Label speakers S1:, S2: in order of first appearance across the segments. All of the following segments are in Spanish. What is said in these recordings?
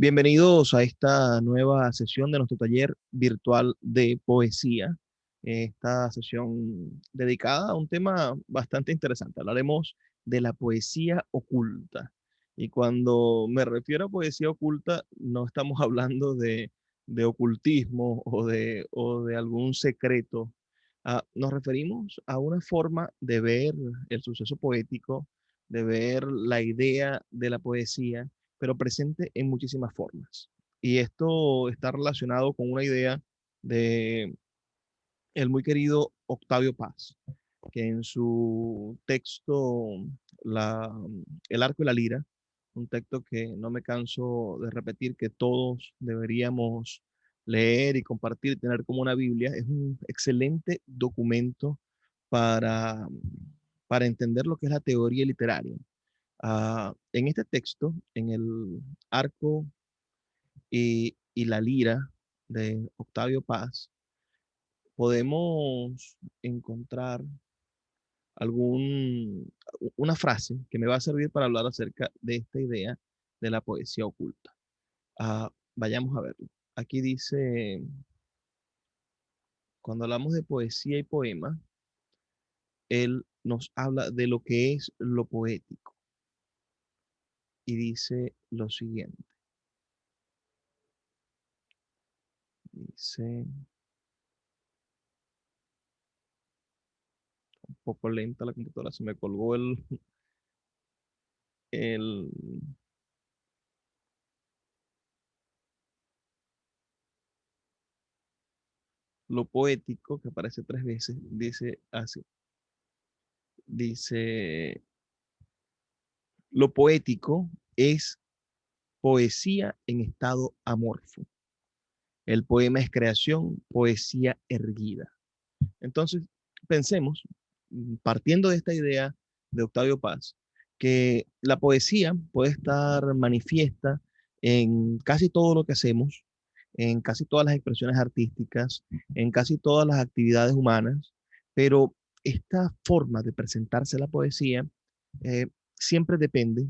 S1: Bienvenidos a esta nueva sesión de nuestro taller virtual de poesía. Esta sesión dedicada a un tema bastante interesante. Hablaremos de la poesía oculta. Y cuando me refiero a poesía oculta, no estamos hablando de ocultismo o de algún secreto. Nos referimos a una forma de ver el suceso poético, de ver la idea de la poesía, pero presente en muchísimas formas. Y esto está relacionado con una idea de el muy querido Octavio Paz, que en su texto la, El arco y la lira, un texto que no me canso de repetir, que todos deberíamos leer y compartir, tener como una Biblia, es un excelente documento para, para entender lo que es la teoría literaria. En este texto, en el arco y la lira de Octavio Paz, podemos encontrar una frase que me va a servir para hablar acerca de esta idea de la poesía oculta. Vayamos a verlo. Aquí dice, cuando hablamos de poesía y poema, él nos habla de lo que es lo poético y dice lo siguiente. Dice, un poco lenta la computadora, se me colgó el, lo poético, que aparece tres veces, dice así, dice, lo poético es poesía en estado amorfo. El poema es creación, poesía erguida. Entonces, pensemos, partiendo de esta idea de Octavio Paz, que la poesía puede estar manifiesta en casi todo lo que hacemos, en casi todas las expresiones artísticas, en casi todas las actividades humanas, pero esta forma de presentarse la poesía siempre depende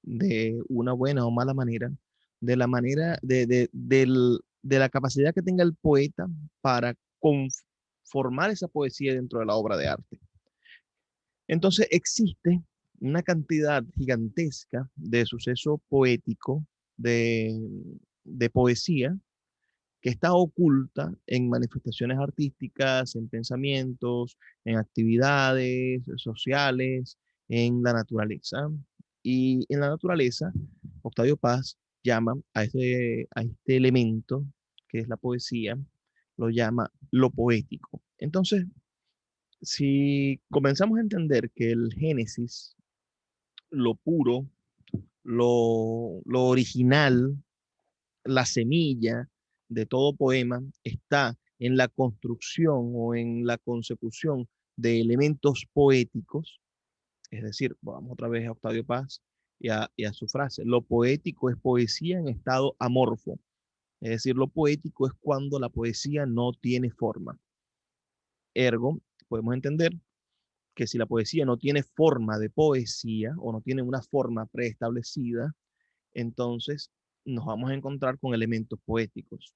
S1: de una buena o mala manera, de la manera, de la capacidad que tenga el poeta para formar esa poesía dentro de la obra de arte. Entonces existe una cantidad gigantesca de suceso poético, de, de poesía, que está oculta en manifestaciones artísticas, en pensamientos, en actividades sociales, en la naturaleza. Y en la naturaleza, Octavio Paz llama a este elemento, que es la poesía, lo llama lo poético. Entonces, si comenzamos a entender que el Génesis, lo puro, lo original, la semilla de todo poema está en la construcción o en la consecución de elementos poéticos, es decir, vamos otra vez a Octavio Paz y a su frase, lo poético es poesía en estado amorfo, es decir, lo poético es cuando la poesía no tiene forma. Ergo, podemos entender que si la poesía no tiene forma de poesía o no tiene una forma preestablecida, entonces nos vamos a encontrar con elementos poéticos.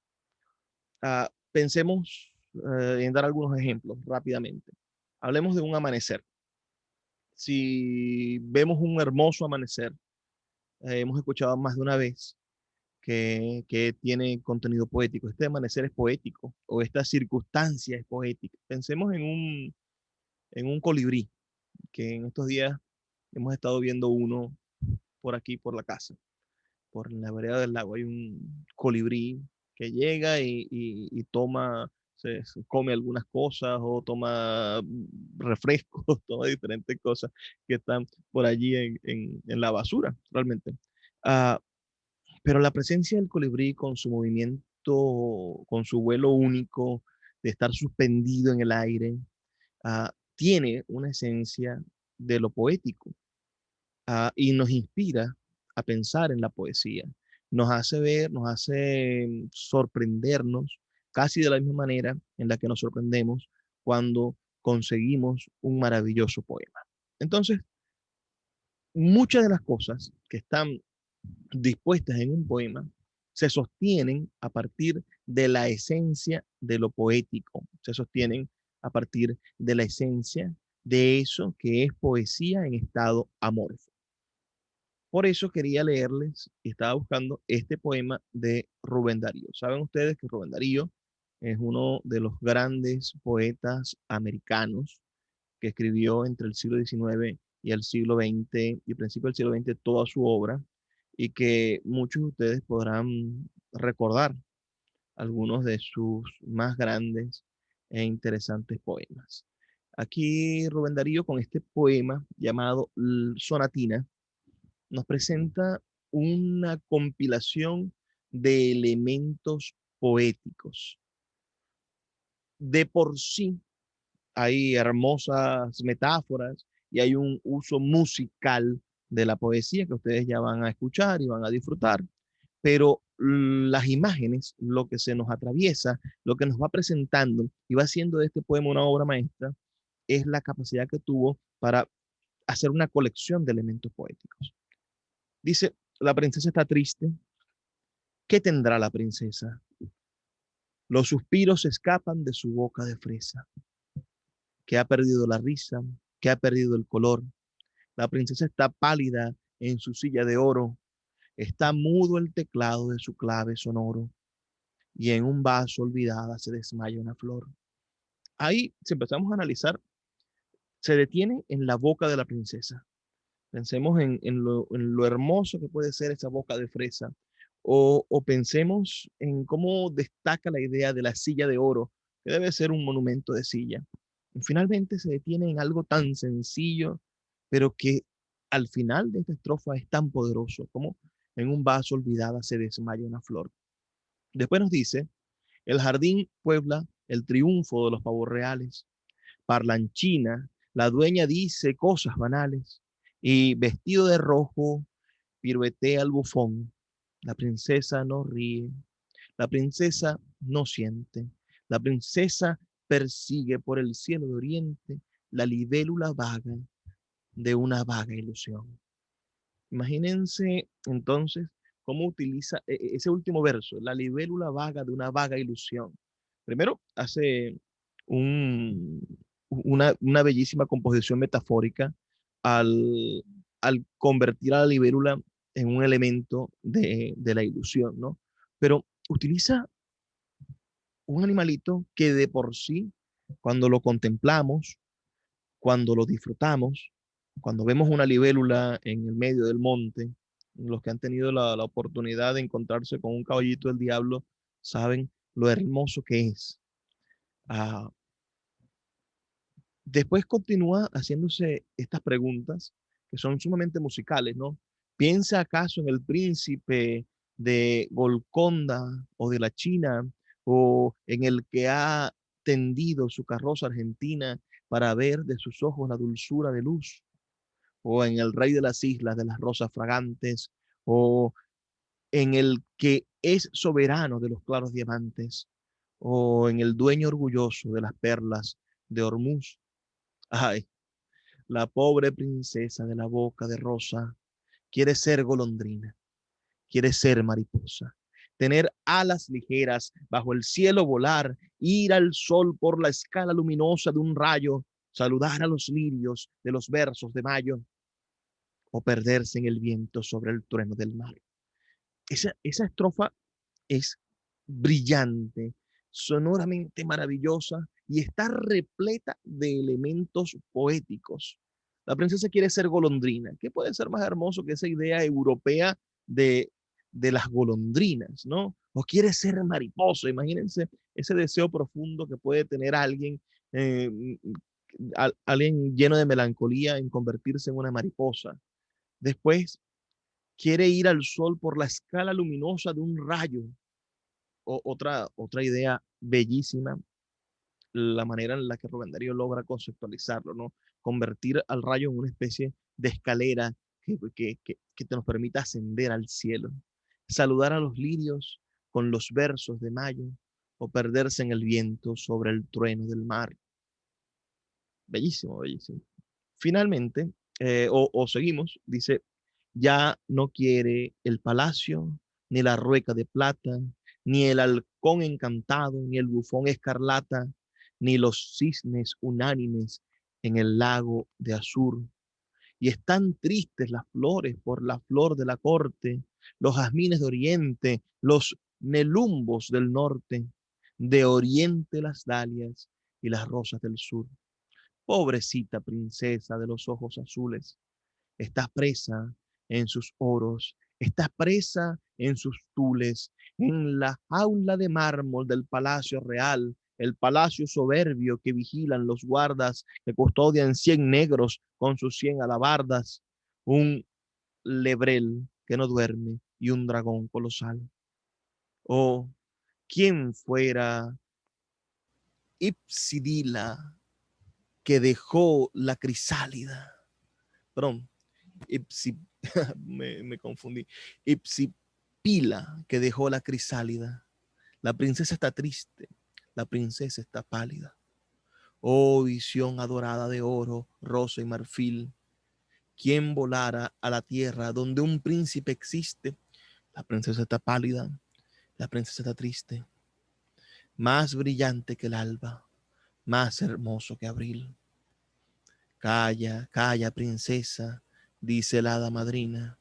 S1: Pensemos en dar algunos ejemplos rápidamente. Hablemos de un amanecer. Si vemos un hermoso amanecer, hemos escuchado más de una vez que tiene contenido poético. Este amanecer es poético o esta circunstancia es poética. Pensemos en un colibrí, que en estos días hemos estado viendo uno por aquí, por la casa, por la vereda del lago. Hay un colibrí que llega y toma, se come algunas cosas o toma refrescos, toma diferentes cosas que están por allí en la basura, realmente. Ah, pero la presencia del colibrí con su movimiento, con su vuelo único, de estar suspendido en el aire, tiene una esencia de lo poético, y nos inspira a pensar en la poesía. Nos hace ver, nos hace sorprendernos casi de la misma manera en la que nos sorprendemos cuando conseguimos un maravilloso poema. Entonces, muchas de las cosas que están dispuestas en un poema se sostienen a partir de la esencia de lo poético, se sostienen a partir de la esencia de eso que es poesía en estado amorfo. Por eso quería leerles y estaba buscando este poema de Rubén Darío. Saben ustedes que Rubén Darío es uno de los grandes poetas americanos que escribió entre el siglo XIX y el siglo XX y principio del siglo XX toda su obra y que muchos de ustedes podrán recordar algunos de sus más grandes e interesantes poemas. Aquí Rubén Darío con este poema llamado Sonatina nos presenta una compilación de elementos poéticos. De por sí hay hermosas metáforas y hay un uso musical de la poesía que ustedes ya van a escuchar y van a disfrutar, pero las imágenes, lo que se nos atraviesa, lo que nos va presentando y va haciendo de este poema una obra maestra, es la capacidad que tuvo para hacer una colección de elementos poéticos. Dice, la princesa está triste. ¿Qué tendrá la princesa? Los suspiros escapan de su boca de fresa, que ha perdido la risa, que ha perdido el color. La princesa está pálida en su silla de oro, está mudo el teclado de su clave sonoro, y en un vaso olvidada se desmaya una flor. Ahí, si empezamos a analizar, se detiene en la boca de la princesa. Pensemos en lo hermoso que puede ser esa boca de fresa. O pensemos en cómo destaca la idea de la silla de oro, que debe ser un monumento de silla. Y finalmente se detiene en algo tan sencillo, pero que al final de esta estrofa es tan poderoso como en un vaso olvidada se desmaya una flor. Después nos dice, el jardín puebla el triunfo de los pavos reales. Parlanchina, la dueña dice cosas banales y vestido de rojo piruetea el bufón. La princesa no ríe, la princesa no siente, la princesa persigue por el cielo de oriente la libélula vaga de una vaga ilusión. Imagínense entonces cómo utiliza ese último verso, la libélula vaga de una vaga ilusión. Primero hace un, una bellísima composición metafórica al, al convertir a la libélula en un elemento de la ilusión, ¿no? Pero utiliza un animalito que de por sí, cuando lo contemplamos, cuando lo disfrutamos, cuando vemos una libélula en el medio del monte, los que han tenido la oportunidad de encontrarse con un caballito del diablo saben lo hermoso que es. Ah, después continúa haciéndose estas preguntas que son sumamente musicales, ¿no? ¿Piensa acaso en el príncipe de Golconda o de la China o en el que ha tendido su carroza argentina para ver de sus ojos la dulzura de luz? ¿O en el rey de las islas de las rosas fragantes? ¿O en el que es soberano de los claros diamantes? ¿O en el dueño orgulloso de las perlas de Hormuz? Ay, la pobre princesa de la boca de rosa quiere ser golondrina, quiere ser mariposa, tener alas ligeras, bajo el cielo volar, ir al sol por la escala luminosa de un rayo, saludar a los lirios de los versos de mayo o perderse en el viento sobre el trueno del mar. Esa estrofa es brillante, sonoramente maravillosa y está repleta de elementos poéticos. La princesa quiere ser golondrina. ¿Qué puede ser más hermoso que esa idea europea de, de las golondrinas, ¿no? O quiere ser mariposa. Imagínense ese deseo profundo que puede tener alguien, eh, alguien lleno de melancolía en convertirse en una mariposa. Después quiere ir al sol por la escala luminosa de un rayo. Otra idea bellísima, la manera en la que Rubén Darío logra conceptualizarlo, ¿no? Convertir al rayo en una especie de escalera que te nos permita ascender al cielo, saludar a los lirios con los versos de mayo o perderse en el viento sobre el trueno del mar. Bellísimo, bellísimo. Finalmente, o seguimos, dice, ya no quiere el palacio ni la rueca de plata, ni el halcón encantado, ni el bufón escarlata, ni los cisnes unánimes en el lago de azur. Y están tristes las flores por la flor de la corte, los jazmines de oriente, los nelumbos del norte, de oriente las dalias y las rosas del sur. Pobrecita princesa de los ojos azules, estás presa en sus oros, estás presa en sus tules, en la jaula de mármol del palacio real, el palacio soberbio que vigilan los guardas, que custodian 100 negros con sus 100 alabardas, un lebrel que no duerme y un dragón colosal. Oh, ¿quién fuera Ipsidila que dejó la crisálida? Perdón, Ipsi, me confundí. Ipsipila, que dejó la crisálida. La princesa está triste, la princesa está pálida. Oh, visión adorada de oro, rosa y marfil. ¿Quién volara a la tierra donde un príncipe existe? La princesa está pálida, la princesa está triste. Más brillante que el alba, más hermoso que abril. Calla, calla, princesa, dice la hada madrina.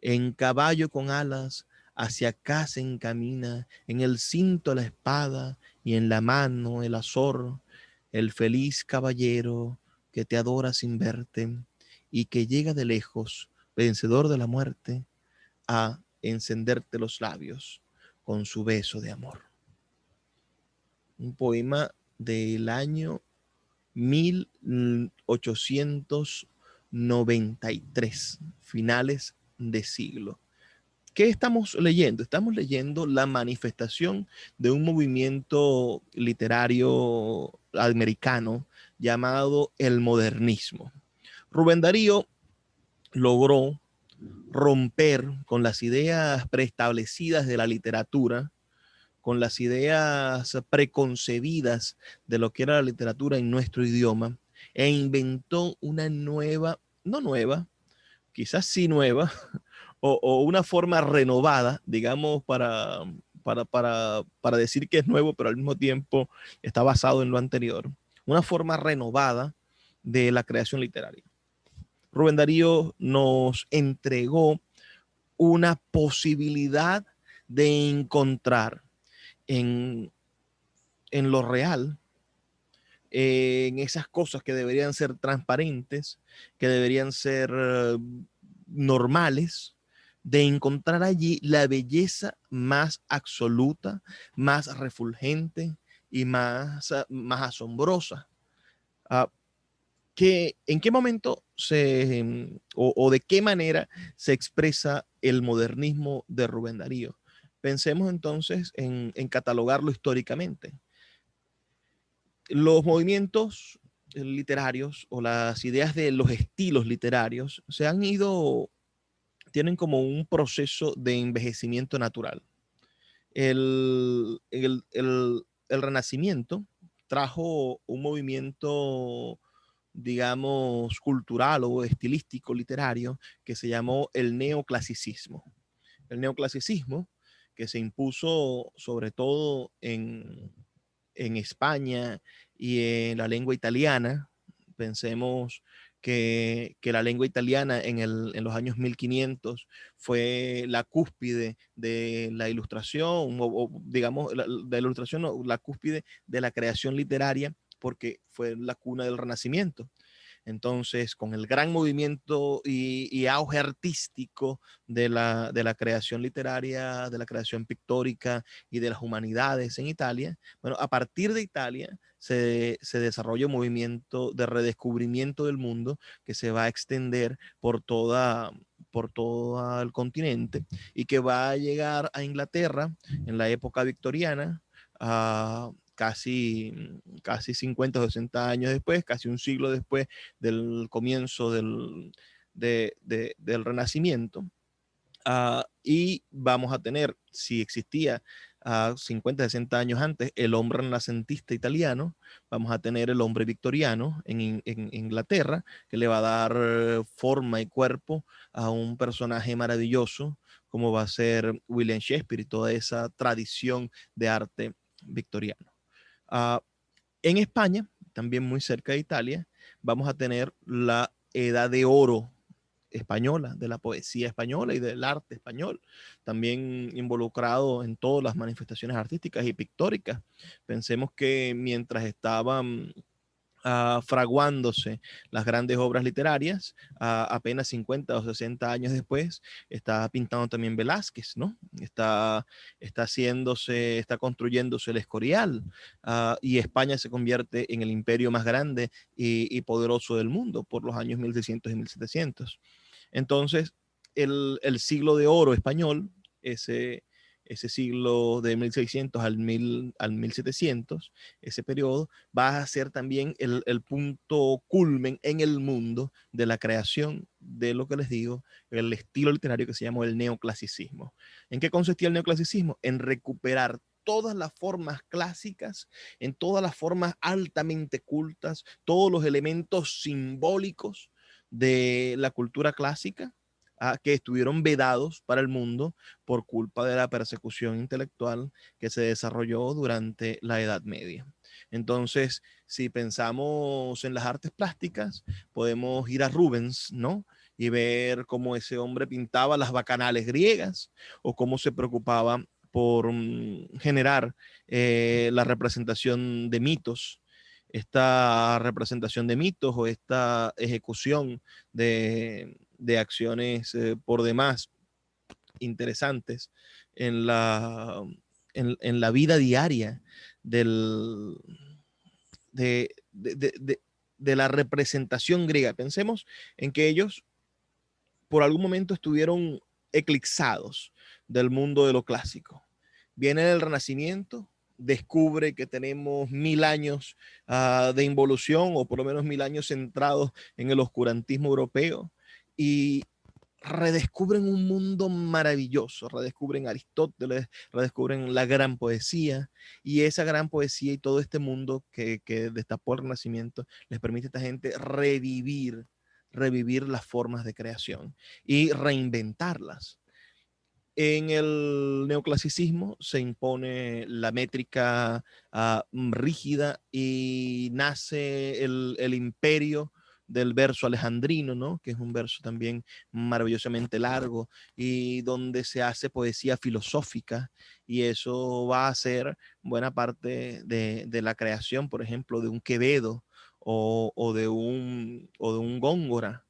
S1: En caballo con alas, hacia acá se encamina, en el cinto la espada y en la mano el azor, el feliz caballero que te adora sin verte y que llega de lejos, vencedor de la muerte, a encenderte los labios con su beso de amor. Un poema del año 1893, finales de siglo. ¿Qué estamos leyendo? Estamos leyendo la manifestación de un movimiento literario americano llamado el modernismo. Rubén Darío logró romper con las ideas preestablecidas de la literatura, con las ideas preconcebidas de lo que era la literatura en nuestro idioma, e inventó una nueva, no nueva, quizás sí nueva, o una forma renovada, digamos, para decir que es nuevo, pero al mismo tiempo está basado en lo anterior, una forma renovada de la creación literaria. Rubén Darío nos entregó una posibilidad de encontrar en, en lo real, en esas cosas que deberían ser transparentes, que deberían ser normales, de encontrar allí la belleza más absoluta, más refulgente y más asombrosa. Uh, ¿En qué momento o de qué manera se expresa el modernismo de Rubén Darío? Pensemos entonces en catalogarlo históricamente. Los movimientos literarios o las ideas de los estilos literarios se han ido, tienen como un proceso de envejecimiento natural. El Renacimiento trajo un movimiento, digamos, cultural o estilístico literario que se llamó el neoclasicismo. El neoclasicismo que se impuso sobre todo en España y en la lengua italiana. Pensemos que la lengua italiana en los años 1500 fue la cúspide de la ilustración, o digamos, de la ilustración, no, la cúspide de la creación literaria, porque fue la cuna del Renacimiento. Entonces, con el gran movimiento y auge artístico de la creación literaria, de la creación pictórica y de las humanidades en Italia, bueno, a partir de Italia se desarrolla un movimiento de redescubrimiento del mundo que se va a extender por todo el continente y que va a llegar a Inglaterra en la época victoriana, a casi 50 o 60 años después, casi un siglo después del comienzo del Renacimiento. Y vamos a tener, si existía a 50, 60 años antes, el hombre renacentista italiano, vamos a tener el hombre victoriano en Inglaterra, que le va a dar forma y cuerpo a un personaje maravilloso, como va a ser William Shakespeare y toda esa tradición de arte victoriano. Uh, en España, también muy cerca de Italia, vamos a tener la Edad de Oro española, de la poesía española y del arte español, también involucrado en todas las manifestaciones artísticas y pictóricas. Pensemos que mientras estaban fraguándose las grandes obras literarias, apenas 50 o 60 años después, está pintando también Velázquez, ¿no? Está construyéndose el Escorial, y España se convierte en el imperio más grande y poderoso del mundo por los años 1600 y 1700. Entonces, el siglo de oro español, ese siglo de 1600 al 1700, ese periodo, va a ser también el punto culmen en el mundo de la creación de lo que les digo, el estilo literario que se llamó el neoclasicismo. ¿En qué consistía el neoclasicismo? En recuperar todas las formas clásicas, en todas las formas altamente cultas, todos los elementos simbólicos de la cultura clásica, que estuvieron vedados para el mundo por culpa de la persecución intelectual que se desarrolló durante la Edad Media. Entonces, si pensamos en las artes plásticas, podemos ir a Rubens, ¿no? Y ver cómo ese hombre pintaba las bacanales griegas o cómo se preocupaba por generar la representación de mitos, esta representación de mitos o esta ejecución de acciones por demás interesantes en en la vida diaria del, de la representación griega. Pensemos en que ellos por algún momento estuvieron eclipsados del mundo de lo clásico. Viene el Renacimiento, descubre que tenemos 1000 años de involución, o por lo menos 1000 años centrados en el oscurantismo europeo, y redescubren un mundo maravilloso, redescubren Aristóteles, redescubren la gran poesía, y esa gran poesía y todo este mundo que destapó el Renacimiento les permite a esta gente revivir las formas de creación y reinventarlas. En el neoclasicismo se impone la métrica rígida y nace el imperio del verso alejandrino, ¿no? Que es un verso también maravillosamente largo y donde se hace poesía filosófica, y eso va a ser buena parte de la creación, por ejemplo, de un Quevedo o de un Góngora.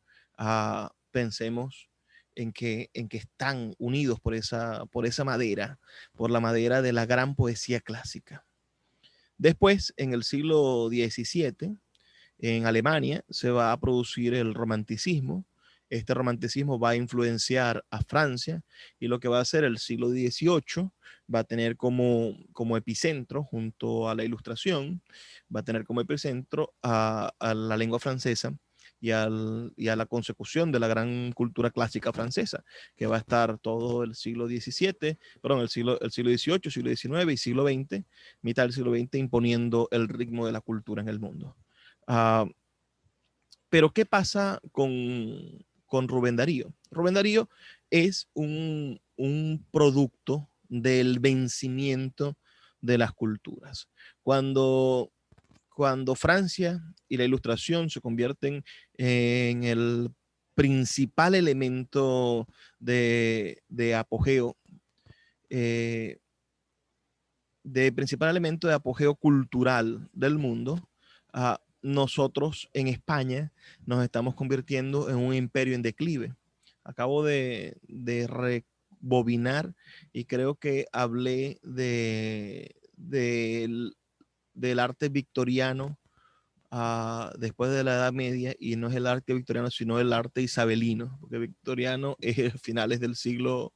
S1: Pensemos en que están unidos por esa madera, por la madera de la gran poesía clásica. Después, en el siglo XVII, en Alemania se va a producir el romanticismo. Este romanticismo va a influenciar a Francia, y lo que va a hacer el siglo XVIII va a tener como epicentro, junto a la Ilustración, va a tener como epicentro a la lengua francesa y a la consecución de la gran cultura clásica francesa, que va a estar todo el siglo XVII, perdón, el siglo XVIII, siglo XIX y siglo XX, mitad del siglo XX, imponiendo el ritmo de la cultura en el mundo. Uh, pero ¿qué pasa con Rubén Darío? Rubén Darío es un producto del vencimiento de las culturas. Cuando Francia y la Ilustración se convierten en el principal elemento de apogeo, eh, principal elemento de apogeo cultural del mundo, nosotros en España nos estamos convirtiendo en un imperio en declive. Acabo de rebobinar y creo que hablé del arte victoriano después de la Edad Media, y no es el arte victoriano, sino el arte isabelino, porque victoriano es finales del siglo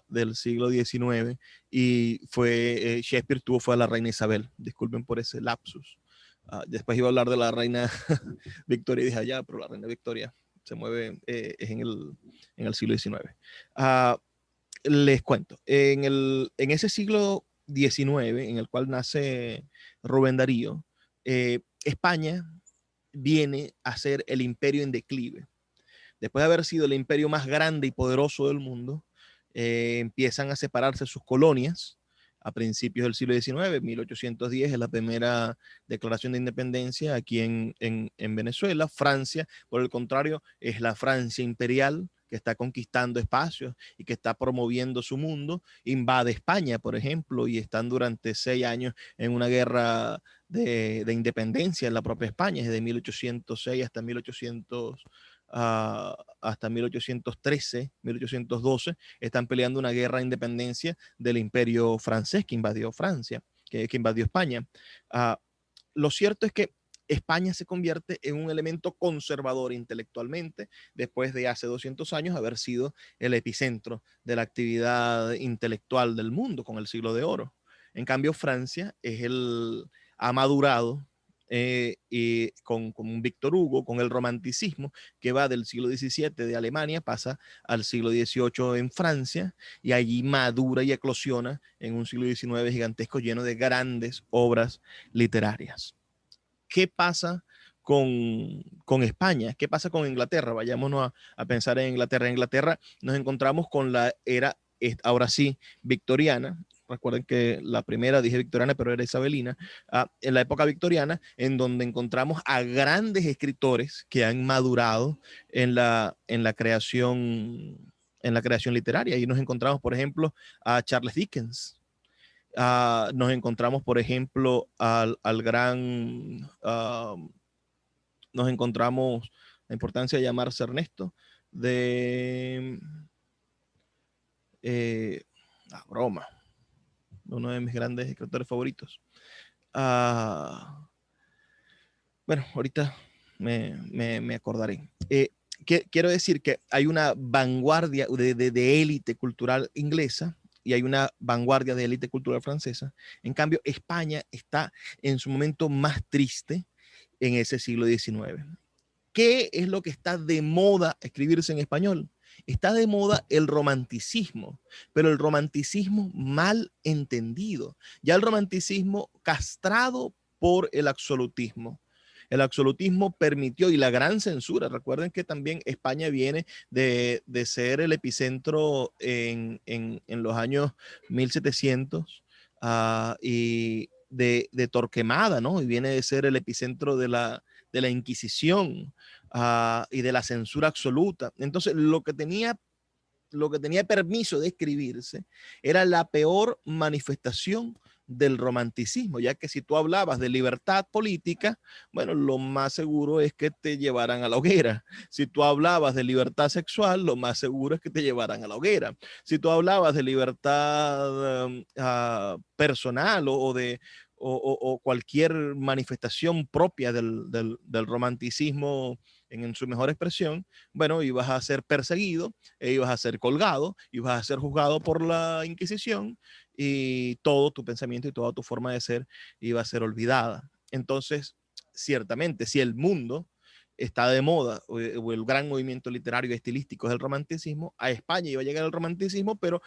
S1: XIX, y Shakespeare fue a la reina Isabel. Disculpen por ese lapsus. Después iba a hablar de la reina Victoria y dije allá, pero la reina Victoria se mueve, es en el siglo XIX. Les cuento, en ese siglo XIX, en el cual nace Rubén Darío, España viene a ser el imperio en declive. Después de haber sido el imperio más grande y poderoso del mundo, empiezan a separarse sus colonias a principios del siglo XIX. 1810 es la primera declaración de independencia aquí en Venezuela. Francia, por el contrario, es la Francia imperial que está conquistando espacios y que está promoviendo su mundo. Invade España, por ejemplo, y están durante 6 años en una guerra de independencia en la propia España, desde 1806 hasta 1813, 1812, están peleando una guerra de independencia del imperio francés que invadió Francia, que invadió España. Uh, lo cierto es que España se convierte en un elemento conservador intelectualmente después de hace 200 años haber sido el epicentro de la actividad intelectual del mundo con el siglo de oro. En cambio, Francia ha madurado y con un Víctor Hugo, con el romanticismo que va del siglo XVII de Alemania, pasa al siglo XVIII en Francia y allí madura y eclosiona en un siglo XIX gigantesco lleno de grandes obras literarias. ¿Qué pasa con España? ¿Qué pasa con Inglaterra? Vayámonos a pensar en Inglaterra. En Inglaterra nos encontramos con la era, ahora sí, victoriana. Recuerden que la primera dije victoriana, pero era isabelina. En la época victoriana, en donde encontramos a grandes escritores que han madurado en la creación literaria. Y nos encontramos, por ejemplo, a Charles Dickens. Nos encontramos, por ejemplo, al gran, nos encontramos la importancia de llamarse Ernesto, de la broma, uno de mis grandes escritores favoritos. Bueno, ahorita me acordaré. Quiero decir que hay una vanguardia de élite cultural inglesa y hay una vanguardia de élite cultural francesa. En cambio, España está en su momento más triste en ese siglo XIX. ¿Qué es lo que está de moda escribirse en español? Está de moda el romanticismo, pero el romanticismo mal entendido. Ya el romanticismo castrado por el absolutismo. El absolutismo permitió, y la gran censura, recuerden que también España viene de ser el epicentro en los años 1700 y de Torquemada, ¿no? Y viene de ser el epicentro de la Inquisición y de la censura absoluta. Entonces, lo que tenía permiso de escribirse era la peor manifestación del romanticismo, ya que si tú hablabas de libertad política, bueno, lo más seguro es que te llevaran a la hoguera. Si tú hablabas de libertad sexual, lo más seguro es que te llevaran a la hoguera. Si tú hablabas de libertad personal o cualquier manifestación propia del romanticismo en su mejor expresión, bueno, ibas a ser perseguido, ibas a ser colgado, ibas a ser juzgado por la Inquisición y todo tu pensamiento y toda tu forma de ser iba a ser olvidada. Entonces, ciertamente, si el mundo está de moda o el gran movimiento literario y estilístico es el romanticismo, a España iba a llegar el romanticismo, pero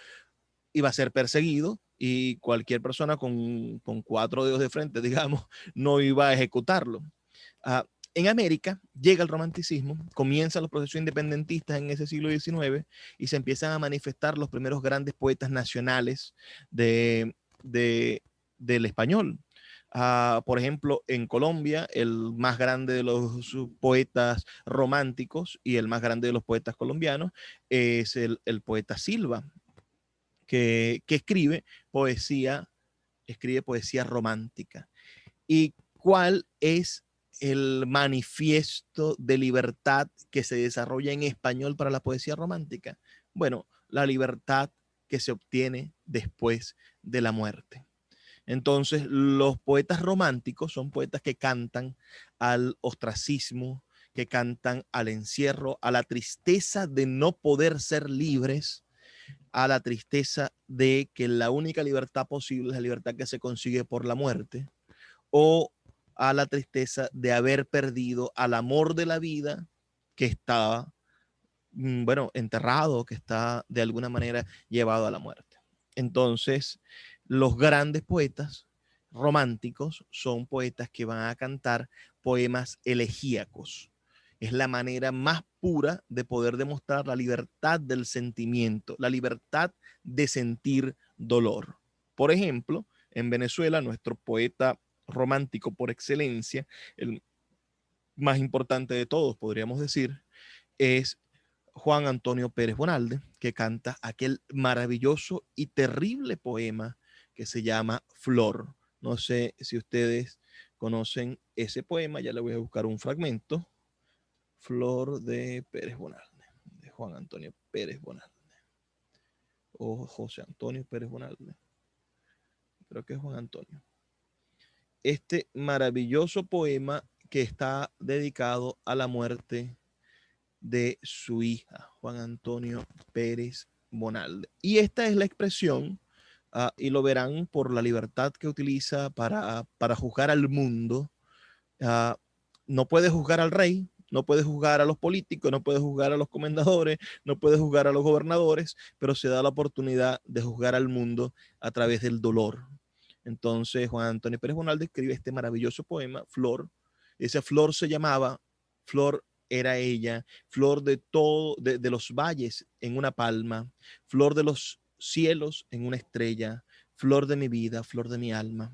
S1: iba a ser perseguido y cualquier persona con 4 dedos de frente, digamos, no iba a ejecutarlo. Uh, en América llega el romanticismo, comienzan los procesos independentistas en ese siglo XIX y se empiezan a manifestar los primeros grandes poetas nacionales del español. Por ejemplo, en Colombia, el más grande de los poetas románticos y el más grande de los poetas colombianos es el poeta Silva, que escribe poesía romántica. ¿Y cuál es el manifiesto de libertad que se desarrolla en español para la poesía romántica? Bueno, la libertad que se obtiene después de la muerte. Entonces, los poetas románticos son poetas que cantan al ostracismo, que cantan al encierro, a la tristeza de no poder ser libres, a la tristeza de que la única libertad posible es la libertad que se consigue por la muerte, o a la tristeza de haber perdido al amor de la vida que estaba bueno, enterrado, que está de alguna manera llevado a la muerte. Entonces, los grandes poetas románticos son poetas que van a cantar poemas elegíacos. Es la manera más pura de poder demostrar la libertad del sentimiento, la libertad de sentir dolor. Por ejemplo, en Venezuela, nuestro poeta romántico por excelencia, el más importante de todos, podríamos decir, es Juan Antonio Pérez Bonalde, que canta aquel maravilloso y terrible poema que se llama Flor. No sé si ustedes conocen ese poema, ya le voy a buscar un fragmento. Flor de Pérez Bonalde, de Juan Antonio Pérez Bonalde, o José Antonio Pérez Bonalde, creo que es Juan Antonio. Este maravilloso poema que está dedicado a la muerte de su hija, Juan Antonio Pérez Bonalde. Y esta es la expresión, y lo verán por la libertad que utiliza para juzgar al mundo. Uh, no puede juzgar al rey, no puede juzgar a los políticos, no puede juzgar a los comendadores, no puede juzgar a los gobernadores, pero se da la oportunidad de juzgar al mundo a través del dolor. Entonces Juan Antonio Pérez Bonalde escribe este maravilloso poema, Flor. Esa flor se llamaba, Flor era ella, flor de todo, de los valles en una palma, flor de los cielos en una estrella, flor de mi vida, flor de mi alma.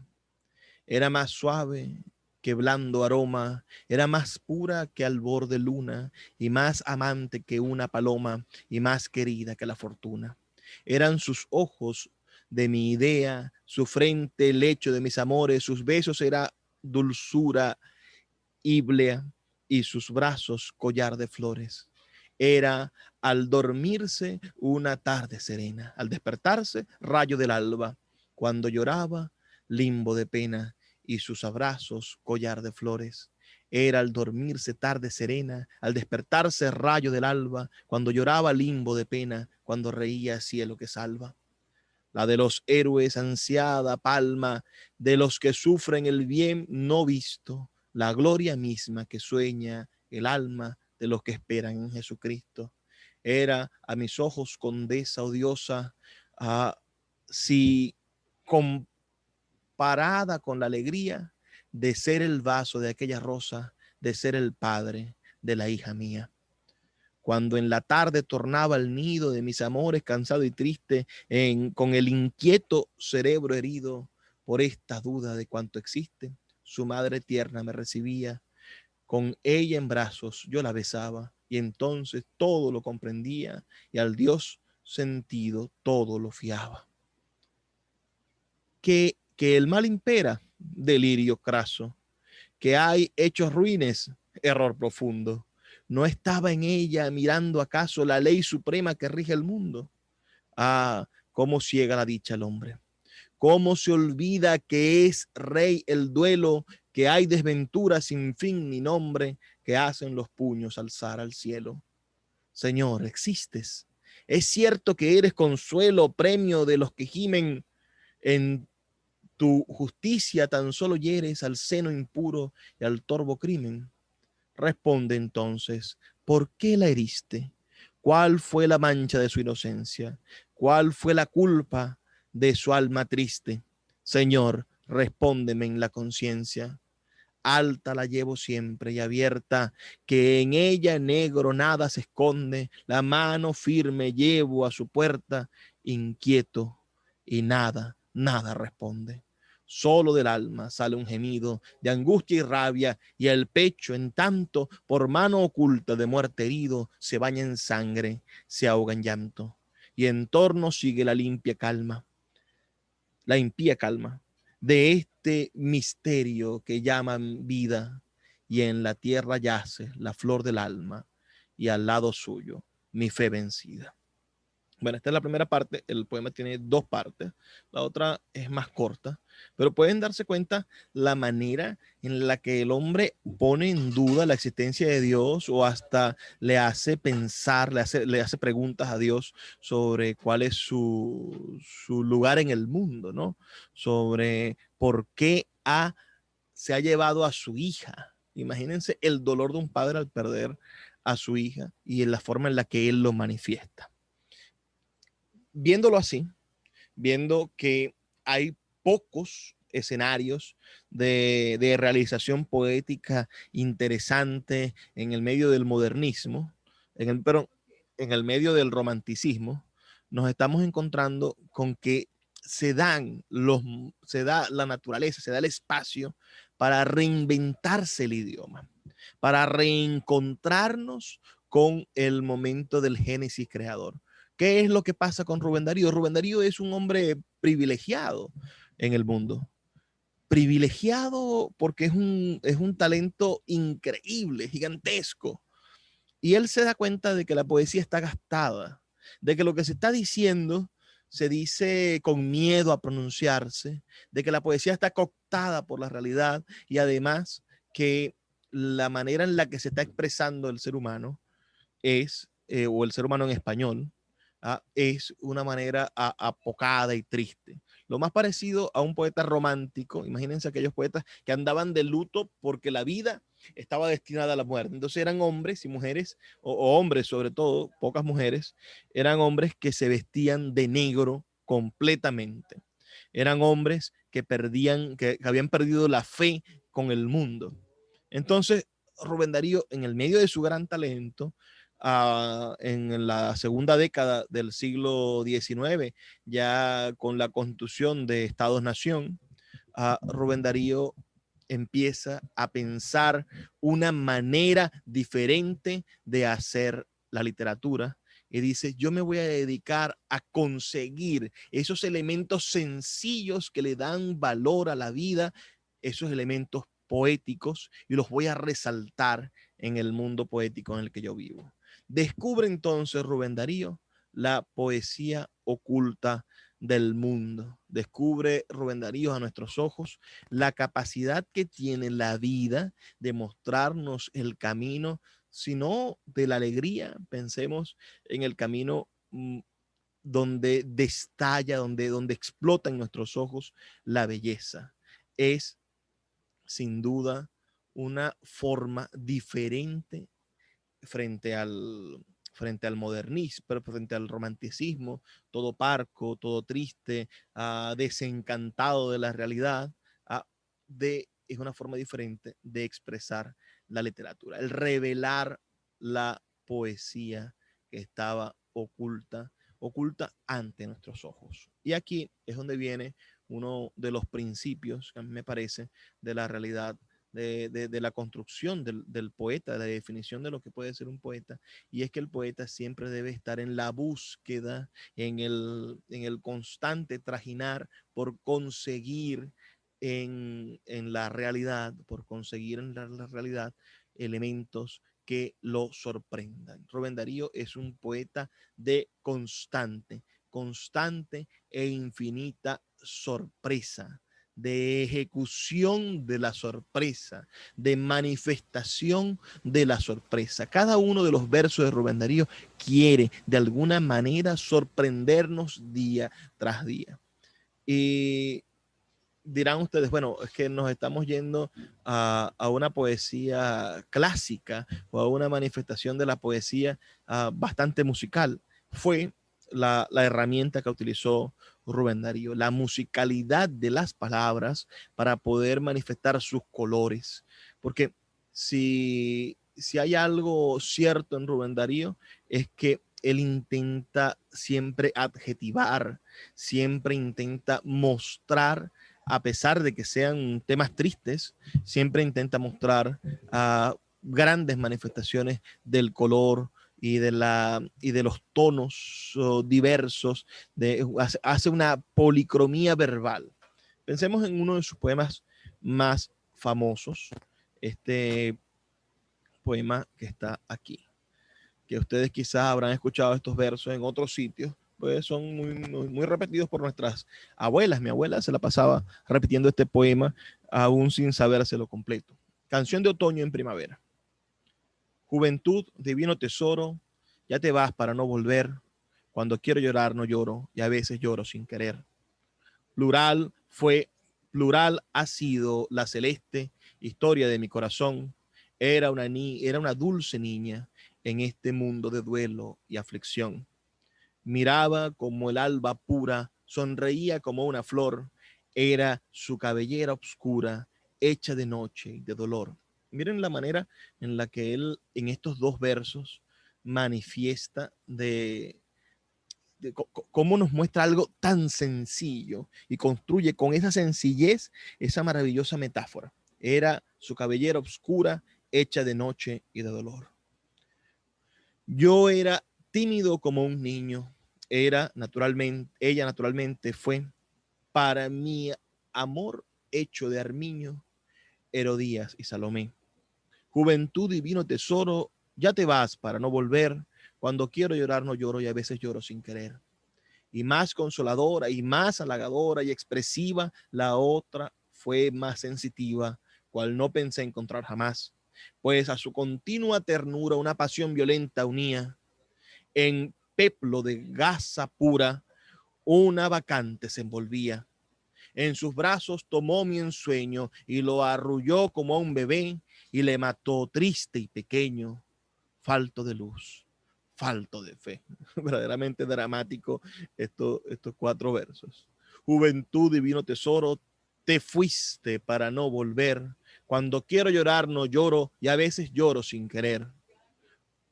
S1: Era más suave que blando aroma, era más pura que albor de luna, y más amante que una paloma, y más querida que la fortuna. Eran sus ojos de mi idea, su frente el lecho de mis amores, sus besos era dulzura íblea, y sus brazos collar de flores. Era al dormirse una tarde serena, al despertarse rayo del alba, cuando lloraba limbo de pena, y sus abrazos collar de flores. Era al dormirse tarde serena, al despertarse rayo del alba, cuando lloraba limbo de pena, cuando reía cielo que salva. La de los héroes ansiada palma, de los que sufren el bien no visto, la gloria misma que sueña el alma de los que esperan en Jesucristo. Era a mis ojos condesa odiosa, si comparada con la alegría de ser el vaso de aquella rosa, de ser el padre de la hija mía. Cuando en la tarde tornaba al nido de mis amores cansado y triste, con el inquieto cerebro herido por esta duda de cuánto existe, su madre tierna me recibía, con ella en brazos yo la besaba, y entonces todo lo comprendía, y al Dios sentido todo lo fiaba. Que el mal impera, delirio craso, que hay hechos ruines, error profundo. No estaba en ella mirando acaso la ley suprema que rige el mundo. Ah, cómo ciega la dicha al hombre. Cómo se olvida que es rey el duelo, que hay desventura sin fin ni nombre, que hacen los puños alzar al cielo. Señor, existes. Es cierto que eres consuelo, premio de los que gimen en tu justicia, tan solo hieres al seno impuro y al torvo crimen. Responde entonces, ¿por qué la heriste? ¿Cuál fue la mancha de su inocencia? ¿Cuál fue la culpa de su alma triste? Señor, respóndeme en la conciencia. Alta la llevo siempre y abierta, que en ella negro nada se esconde, la mano firme llevo a su puerta, inquieto, y nada, nada responde. Solo del alma sale un gemido de angustia y rabia, y el pecho, en tanto, por mano oculta de muerte herido, se baña en sangre, se ahoga en llanto, y en torno sigue la limpia calma, la impía calma de este misterio que llaman vida, y en la tierra yace la flor del alma, y al lado suyo mi fe vencida. Bueno, esta es la primera parte, el poema tiene dos partes, la otra es más corta, pero pueden darse cuenta la manera en la que el hombre pone en duda la existencia de Dios, o hasta le hace pensar, le hace preguntas a Dios sobre cuál es su lugar en el mundo, ¿no? Sobre por qué se ha llevado a su hija. Imagínense el dolor de un padre al perder a su hija y en la forma en la que él lo manifiesta. Viéndolo así, viendo que hay pocos escenarios de realización poética interesante en el medio del modernismo, pero en el medio del romanticismo, nos estamos encontrando con que se da la naturaleza, se da el espacio para reinventarse el idioma, para reencontrarnos con el momento del génesis creador. ¿Qué es lo que pasa con Rubén Darío? Rubén Darío es un hombre privilegiado en el mundo. Privilegiado porque es un talento increíble, gigantesco. Y él se da cuenta de que la poesía está gastada, de que lo que se está diciendo se dice con miedo a pronunciarse, de que la poesía está cooptada por la realidad y además que la manera en la que se está expresando el ser humano es, o el ser humano en español, es una manera apocada y triste. Lo más parecido a un poeta romántico, imagínense aquellos poetas que andaban de luto porque la vida estaba destinada a la muerte. Entonces eran hombres y mujeres, o hombres sobre todo, pocas mujeres, eran hombres que se vestían de negro completamente. Eran hombres que perdían, que habían perdido la fe con el mundo. Entonces, Rubén Darío, en el medio de su gran talento, en la segunda década del siglo XIX, ya con la constitución de Estados-Nación, Rubén Darío empieza a pensar una manera diferente de hacer la literatura y dice, yo me voy a dedicar a conseguir esos elementos sencillos que le dan valor a la vida, esos elementos poéticos, y los voy a resaltar en el mundo poético en el que yo vivo. Descubre entonces Rubén Darío la poesía oculta del mundo. Descubre Rubén Darío a nuestros ojos la capacidad que tiene la vida de mostrarnos el camino, sino de la alegría. Pensemos en el camino donde destalla, donde explota en nuestros ojos la belleza. Es sin duda una forma diferente frente frente al modernismo, pero frente al romanticismo, todo parco, todo triste, desencantado de la realidad, es una forma diferente de expresar la literatura, el revelar la poesía que estaba oculta ante nuestros ojos. Y aquí es donde viene uno de los principios, que a mí me parece, de la realidad de la construcción del poeta, de la definición de lo que puede ser un poeta, y es que el poeta siempre debe estar en la búsqueda, en el constante trajinar por conseguir en la realidad, por conseguir en la realidad elementos que lo sorprendan. Rubén Darío es un poeta de constante e infinita sorpresa, de ejecución de la sorpresa, de manifestación de la sorpresa. Cada uno de los versos de Rubén Darío quiere de alguna manera sorprendernos día tras día. Y dirán ustedes, bueno, es que nos estamos yendo a una poesía clásica o a una manifestación de la poesía bastante musical. Fue la herramienta que utilizó Rubén Darío, la musicalidad de las palabras para poder manifestar sus colores. Porque si hay algo cierto en Rubén Darío, es que él intenta siempre adjetivar, siempre intenta mostrar, a pesar de que sean temas tristes, siempre intenta mostrar grandes manifestaciones del color y de los tonos diversos, hace una policromía verbal. Pensemos en uno de sus poemas más famosos, este poema que está aquí, que ustedes quizás habrán escuchado estos versos en otros sitios, pues son muy repetidos por nuestras abuelas. Mi abuela se la pasaba repitiendo este poema aún sin sabérselo completo. Canción de otoño en primavera. Juventud, divino tesoro, ya te vas para no volver. Cuando quiero llorar no lloro y a veces lloro sin querer. Plural plural ha sido la celeste historia de mi corazón. Era una dulce niña en este mundo de duelo y aflicción. Miraba como el alba pura, sonreía como una flor, era su cabellera oscura, hecha de noche y de dolor. Miren la manera en la que él en estos dos versos manifiesta de cómo nos muestra algo tan sencillo y construye con esa sencillez esa maravillosa metáfora. Era su cabellera oscura, hecha de noche y de dolor. Yo era tímido como un niño. Ella naturalmente fue para mi amor hecho de armiño, Herodías y Salomé. Juventud, divino tesoro, ya te vas para no volver. Cuando quiero llorar no lloro y a veces lloro sin querer. Y más consoladora y más halagadora y expresiva, la otra fue más sensitiva, cual no pensé encontrar jamás, pues a su continua ternura una pasión violenta unía. En peplo de gasa pura, una vacante se envolvía. En sus brazos tomó mi ensueño y lo arrulló como a un bebé y le mató triste y pequeño, falto de luz, falto de fe. Verdaderamente dramático estos cuatro versos. Juventud, divino tesoro, te fuiste para no volver. Cuando quiero llorar no lloro y a veces lloro sin querer.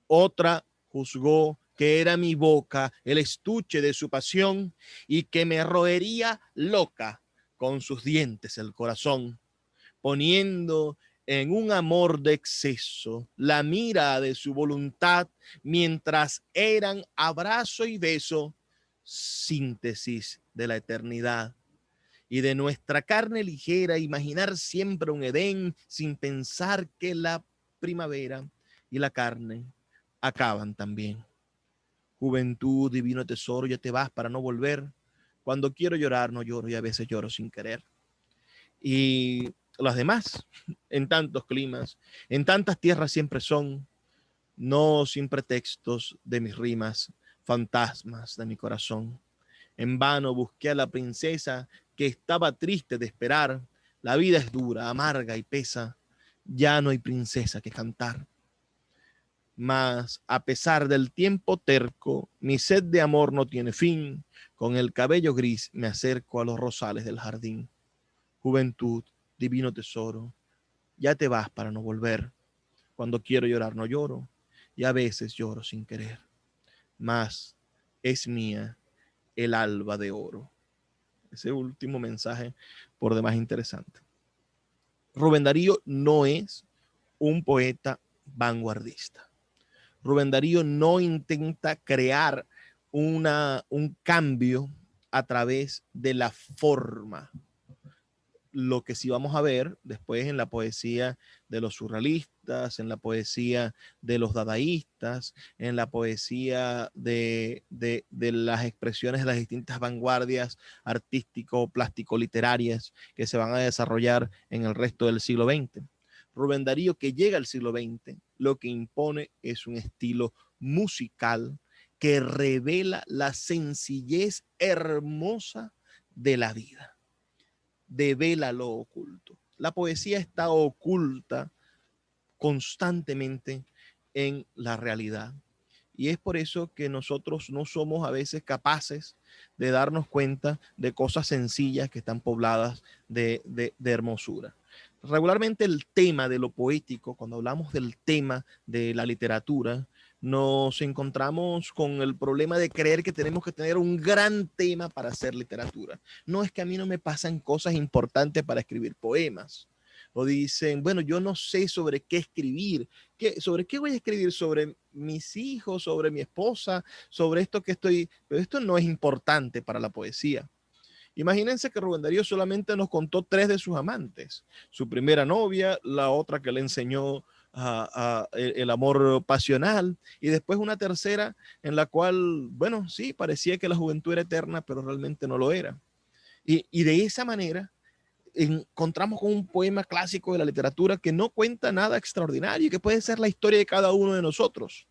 S1: Otra juzgó que era mi boca el estuche de su pasión y que me roería loca con sus dientes el corazón, poniendo en un amor de exceso la mira de su voluntad, mientras eran abrazo y beso, síntesis de la eternidad. Y de nuestra carne ligera imaginar siempre un Edén sin pensar que la primavera y la carne acaban también. Juventud, divino tesoro, ya te vas para no volver. Cuando quiero llorar no lloro y a veces lloro sin querer. Y las demás, en tantos climas, en tantas tierras siempre son, no sin pretextos de mis rimas, fantasmas de mi corazón. En vano busqué a la princesa que estaba triste de esperar. La vida es dura, amarga y pesa. Ya no hay princesa que cantar. Mas a pesar del tiempo terco, mi sed de amor no tiene fin. Con el cabello gris me acerco a los rosales del jardín. Juventud, divino tesoro, ya te vas para no volver. Cuando quiero llorar no lloro y a veces lloro sin querer. Mas es mía el alba de oro. Ese último mensaje por demás interesante. Rubén Darío no es un poeta vanguardista. Rubén Darío no intenta crear un cambio a través de la forma. Lo que sí vamos a ver después en la poesía de los surrealistas, en la poesía de los dadaístas, en la poesía de las expresiones de las distintas vanguardias artístico, plástico, literarias que se van a desarrollar en el resto del siglo XX. Rubén Darío, que llega al siglo XX, lo que impone es un estilo musical que revela la sencillez hermosa de la vida, devela lo oculto. La poesía está oculta constantemente en la realidad. Y es por eso que nosotros no somos a veces capaces de darnos cuenta de cosas sencillas que están pobladas de hermosura. Regularmente el tema de lo poético, cuando hablamos del tema de la literatura, nos encontramos con el problema de creer que tenemos que tener un gran tema para hacer literatura. No es que a mí no me pasan cosas importantes para escribir poemas. O dicen, bueno, yo no sé sobre qué escribir. ¿Sobre qué voy a escribir? Sobre mis hijos, sobre mi esposa, sobre esto que estoy... Pero esto no es importante para la poesía. Imagínense que Rubén Darío solamente nos contó 3 de sus amantes. Su primera novia, la otra que le enseñó el amor pasional, y después una tercera en la cual, bueno, sí, parecía que la juventud era eterna, pero realmente no lo era. Y de esa manera encontramos con un poema clásico de la literatura que no cuenta nada extraordinario, que puede ser la historia de cada uno de nosotros.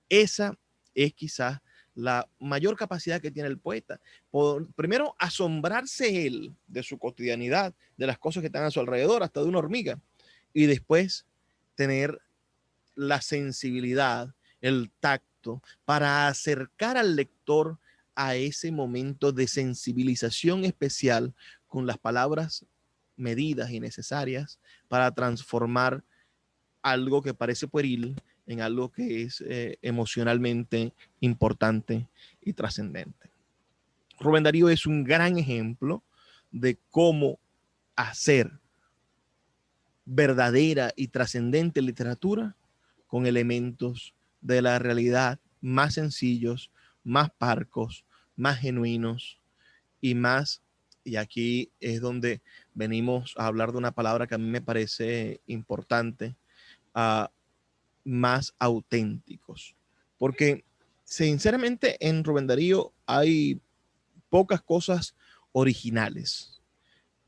S1: Esa es quizás la mayor capacidad que tiene el poeta. Primero, asombrarse él de su cotidianidad, de las cosas que están a su alrededor, hasta de una hormiga. Y después, tener la sensibilidad, el tacto, para acercar al lector a ese momento de sensibilización especial con las palabras medidas y necesarias para transformar algo que parece pueril en algo que es emocionalmente importante y trascendente. Rubén Darío es un gran ejemplo de cómo hacer verdadera y trascendente literatura con elementos de la realidad más sencillos, más parcos, más genuinos y más, y aquí es donde venimos a hablar de una palabra que a mí me parece importante, uh, más auténticos. Porque sinceramente en Rubén Darío hay pocas cosas originales.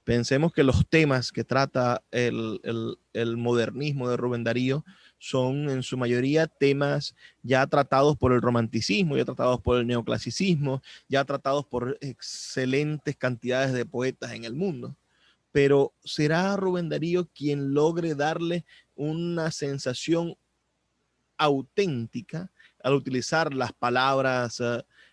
S1: Pensemos que los temas que trata el modernismo de Rubén Darío son en su mayoría temas ya tratados por el romanticismo, ya tratados por el neoclasicismo, ya tratados por excelentes cantidades de poetas en el mundo. Pero ¿será Rubén Darío quien logre darle una sensación auténtica al utilizar las palabras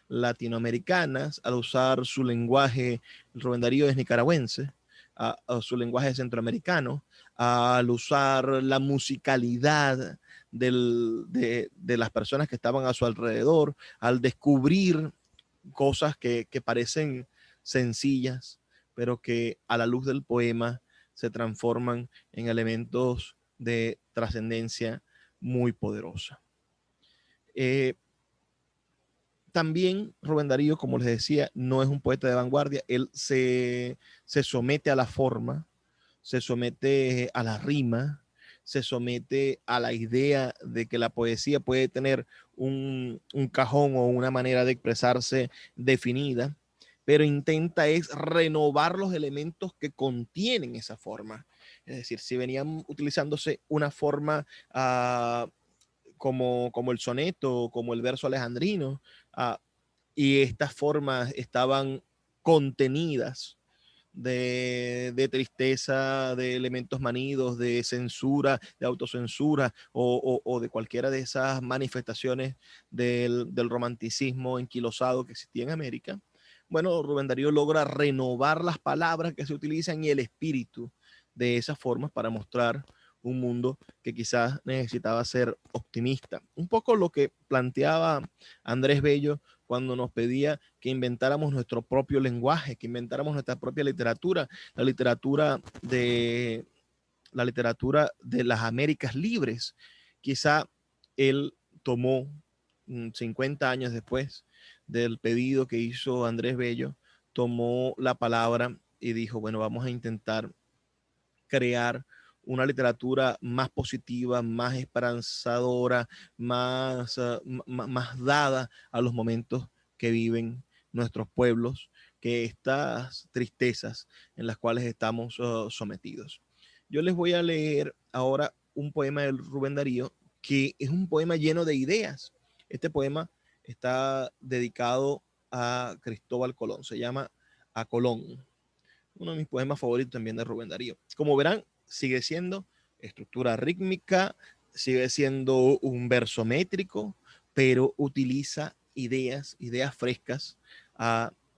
S1: latinoamericanas, al usar su lenguaje? Rubén Darío es nicaragüense, a su lenguaje centroamericano, al usar la musicalidad de las personas que estaban a su alrededor, al descubrir cosas que parecen sencillas, pero que a la luz del poema se transforman en elementos de trascendencia muy poderosa. También Rubén Darío, como les decía, no es un poeta de vanguardia, él se somete a la forma, se somete a la rima, se somete a la idea de que la poesía puede tener un cajón o una manera de expresarse definida, pero intenta es renovar los elementos que contienen esa forma. Es decir, si venían utilizándose una forma como el soneto, como el verso alejandrino, uh, y estas formas estaban contenidas de tristeza, de elementos manidos, de censura, de autocensura o de cualquiera de esas manifestaciones del romanticismo enquilosado que existía en América. Bueno, Rubén Darío logra renovar las palabras que se utilizan y el espíritu de esas formas para mostrar un mundo que quizás necesitaba ser optimista. Un poco lo que planteaba Andrés Bello cuando nos pedía que inventáramos nuestro propio lenguaje, que inventáramos nuestra propia literatura, la literatura de las Américas libres. Quizá él tomó 50 años después del pedido que hizo Andrés Bello, tomó la palabra y dijo, bueno, vamos a intentar crear una literatura más positiva, más esperanzadora, más dada a los momentos que viven nuestros pueblos, que estas tristezas en las cuales estamos sometidos. Yo les voy a leer ahora un poema de Rubén Darío, que es un poema lleno de ideas. Este poema está dedicado a Cristóbal Colón, se llama A Colón, uno de mis poemas favoritos también de Rubén Darío. Como verán, sigue siendo estructura rítmica, sigue siendo un verso métrico, pero utiliza ideas frescas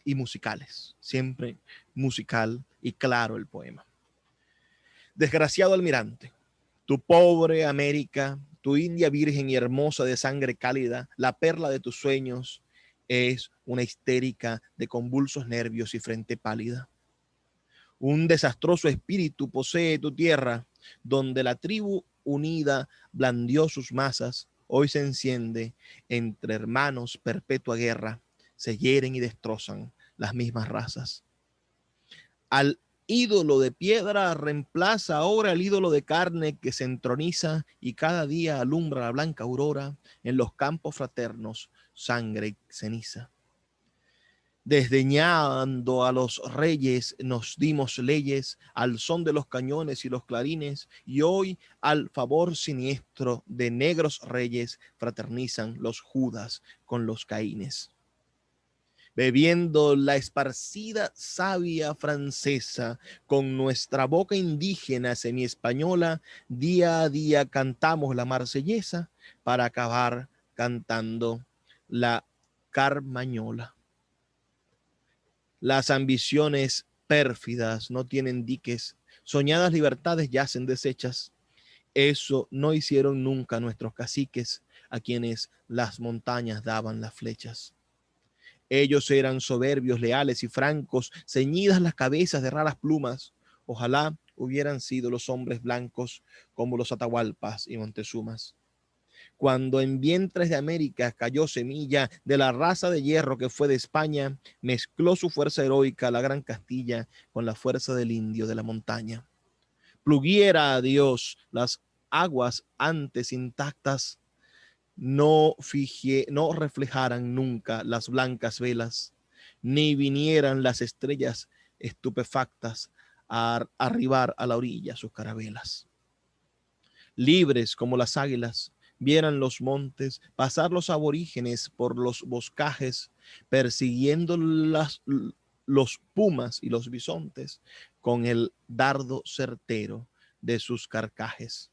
S1: y musicales. Siempre musical y claro el poema. Desgraciado almirante, tu pobre América, tu India virgen y hermosa de sangre cálida, la perla de tus sueños, es una histérica de convulsos nervios y frente pálida. Un desastroso espíritu posee tu tierra, donde la tribu unida blandió sus masas, hoy se enciende entre hermanos perpetua guerra, se hieren y destrozan las mismas razas. Al ídolo de piedra reemplaza ahora el ídolo de carne que se entroniza y cada día alumbra la blanca aurora en los campos fraternos, sangre y ceniza. Desdeñando a los reyes nos dimos leyes al son de los cañones y los clarines, y hoy al favor siniestro de negros reyes fraternizan los Judas con los Caínes. bebiendo la esparcida savia francesa, con nuestra boca indígena semi-española, día a día cantamos la marsellesa para acabar cantando la carmañola. Las ambiciones pérfidas no tienen diques, soñadas libertades yacen deshechas. Eso no hicieron nunca nuestros caciques, a quienes las montañas daban las flechas. Ellos eran soberbios, leales y francos, ceñidas las cabezas de raras plumas. Ojalá hubieran sido los hombres blancos como los Atahualpas y Montezumas. Cuando en vientres de América cayó semilla de la raza de hierro que fue de España, mezcló su fuerza heroica la gran Castilla con la fuerza del indio de la montaña. Pluguiera a Dios las aguas antes intactas no reflejaran nunca las blancas velas, ni vinieran las estrellas estupefactas a arribar a la orilla sus carabelas. Libres como las águilas, vieran los montes pasar los aborígenes por los boscajes, persiguiendo los pumas y los bisontes con el dardo certero de sus carcajes.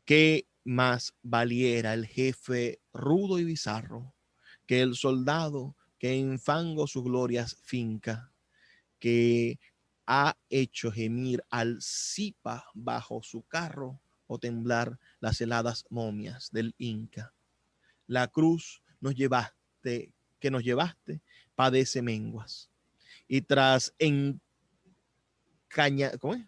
S1: ¿Qué más valiera el jefe rudo y bizarro que el soldado que en fango sus glorias finca, que ha hecho gemir al Zipa bajo su carro o temblar las heladas momias del Inca? La cruz que nos llevaste, padece menguas. Y ¿cómo es?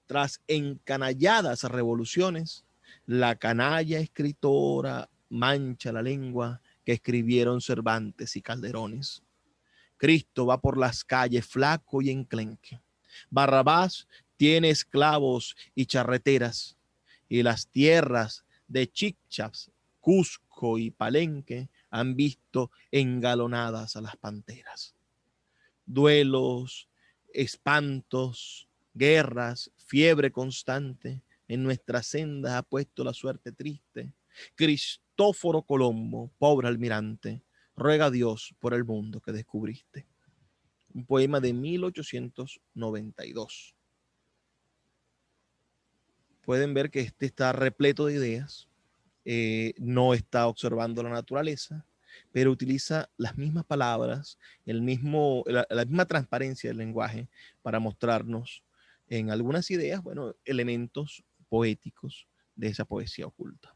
S1: Tras encanalladas revoluciones, la canalla escritora mancha la lengua que escribieron Cervantes y Calderones. Cristo va por las calles flaco y enclenque. Barrabás tiene esclavos y charreteras, y las tierras de Chichas, Cusco y Palenque han visto engalonadas a las panteras. Duelos, espantos, guerras, fiebre constante, en nuestra senda ha puesto la suerte triste. Cristóforo Colombo, pobre almirante, ruega a Dios por el mundo que descubriste. Un poema de 1892. Pueden ver que este está repleto de ideas, no está observando la naturaleza, pero utiliza las mismas palabras, la misma transparencia del lenguaje para mostrarnos en algunas ideas, bueno, elementos poéticos de esa poesía oculta.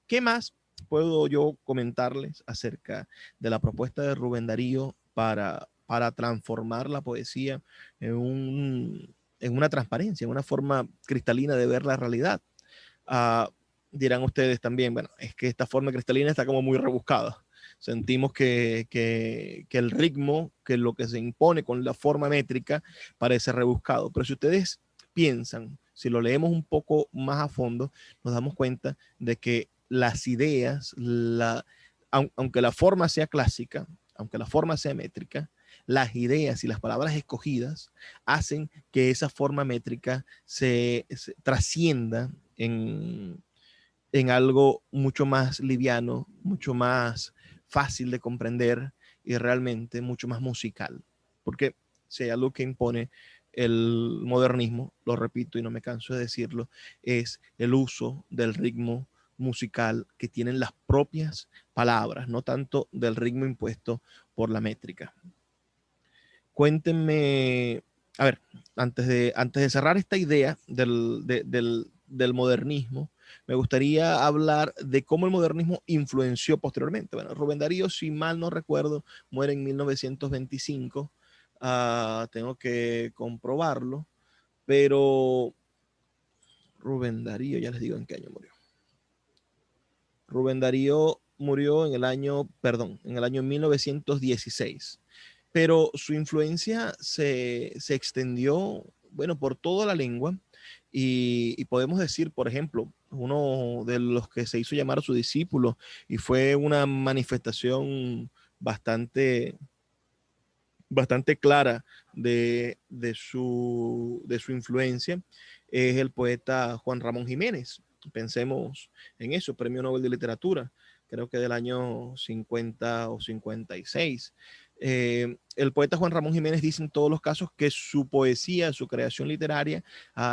S1: ¿Qué más puedo yo comentarles acerca de la propuesta de Rubén Darío para transformar la poesía en una transparencia, en una forma cristalina de ver la realidad? Uh, Dirán ustedes también, bueno, es que esta forma cristalina está como muy rebuscada. Sentimos que el ritmo, que lo que se impone con la forma métrica parece rebuscado. Pero si ustedes piensan, si lo leemos un poco más a fondo, nos damos cuenta de que las ideas, aunque la forma sea clásica, aunque la forma sea métrica, las ideas y las palabras escogidas hacen que esa forma métrica se trascienda en algo mucho más liviano, mucho más fácil de comprender y realmente mucho más musical. Porque si hay algo que impone el modernismo, lo repito y no me canso de decirlo, es el uso del ritmo musical que tienen las propias palabras, no tanto del ritmo impuesto por la métrica. Cuéntenme, a ver, antes de cerrar esta idea del modernismo, me gustaría hablar de cómo el modernismo influenció posteriormente. Bueno, Rubén Darío, si mal no recuerdo, muere en 1925. Tengo que comprobarlo, pero Rubén Darío, ya les digo en qué año murió. Rubén Darío murió en el año 1916, pero su influencia se extendió, bueno, por toda la lengua y podemos decir, por ejemplo, uno de los que se hizo llamar a su discípulo y fue una manifestación bastante, bastante clara de su influencia, es el poeta Juan Ramón Jiménez. Pensemos en eso, Premio Nobel de Literatura, creo que del año 50 o 56. El poeta Juan Ramón Jiménez dice en todos los casos que su poesía, su creación literaria,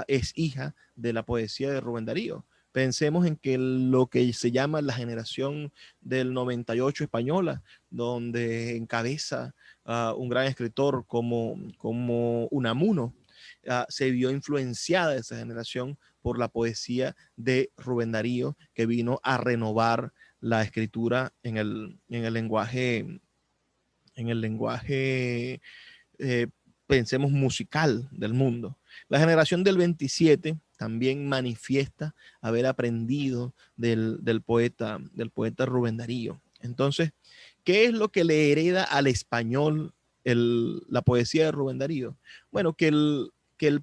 S1: es hija de la poesía de Rubén Darío. Pensemos en que lo que se llama la generación del 98 española, donde encabeza un gran escritor como Unamuno, se vio influenciada esa generación por la poesía de Rubén Darío, que vino a renovar la escritura en el lenguaje pensemos, musical del mundo. La generación del 27 también manifiesta haber aprendido del poeta Rubén Darío. Entonces, ¿qué es lo que le hereda al español la poesía de Rubén Darío? Bueno,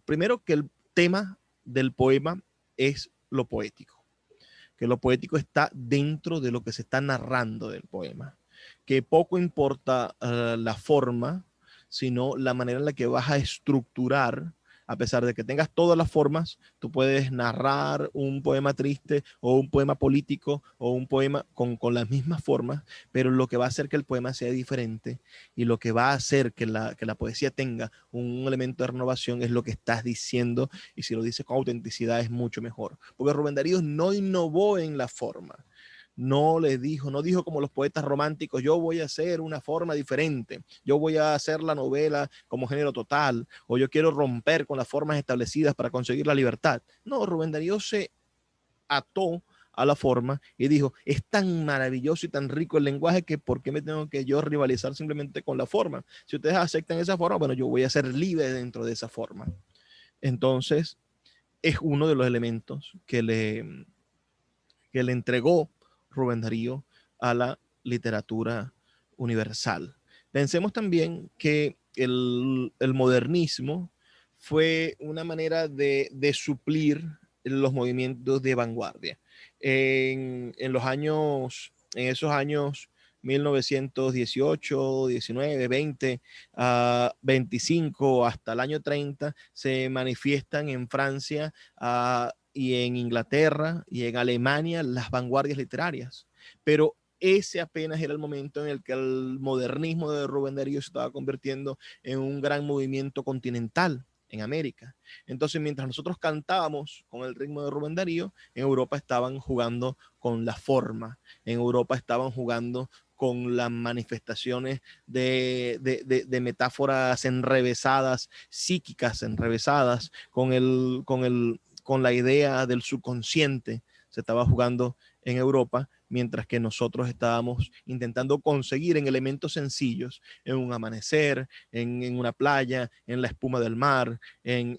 S1: primero que el tema del poema es lo poético, que lo poético está dentro de lo que se está narrando del poema, que poco importa la forma, sino la manera en la que vas a estructurar. A pesar de que tengas todas las formas, tú puedes narrar un poema triste o un poema político o un poema con las mismas formas, pero lo que va a hacer que el poema sea diferente y lo que va a hacer que la poesía tenga un elemento de renovación es lo que estás diciendo, y si lo dices con autenticidad es mucho mejor. Porque Rubén Darío no innovó en la forma, no dijo como los poetas románticos, yo voy a hacer una forma diferente, yo voy a hacer la novela como género total, o yo quiero romper con las formas establecidas para conseguir la libertad. No, Rubén Darío se ató a la forma y dijo, es tan maravilloso y tan rico el lenguaje que ¿por qué me tengo que yo rivalizar simplemente con la forma? Si ustedes aceptan esa forma, bueno, yo voy a ser libre dentro de esa forma. Entonces, es uno de los elementos que le entregó Rubén Darío a la literatura universal. Pensemos también que el modernismo fue una manera de suplir los movimientos de vanguardia. En esos años 1918, 19, 20, 25 hasta el año 30, se manifiestan en Francia y en Inglaterra y en Alemania las vanguardias literarias. Pero ese apenas era el momento en el que el modernismo de Rubén Darío se estaba convirtiendo en un gran movimiento continental en América. Entonces, mientras nosotros cantábamos con el ritmo de Rubén Darío, en Europa estaban jugando con la forma, en Europa estaban jugando con las manifestaciones de metáforas enrevesadas, psíquicas enrevesadas, con la idea del subconsciente, se estaba jugando en Europa, mientras que nosotros estábamos intentando conseguir en elementos sencillos, en un amanecer, en una playa, en la espuma del mar, en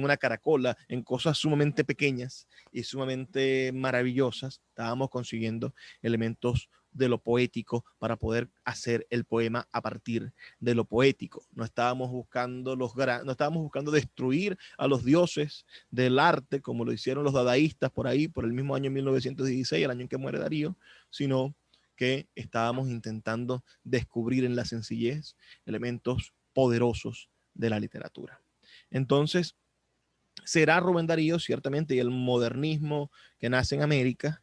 S1: una caracola, en cosas sumamente pequeñas y sumamente maravillosas, estábamos consiguiendo elementos de lo poético para poder hacer el poema a partir de lo poético. No estábamos buscando destruir a los dioses del arte como lo hicieron los dadaístas por ahí, por el mismo año 1916, el año en que muere Darío, sino que estábamos intentando descubrir en la sencillez elementos poderosos de la literatura. Entonces, será Rubén Darío, ciertamente, y el modernismo que nace en América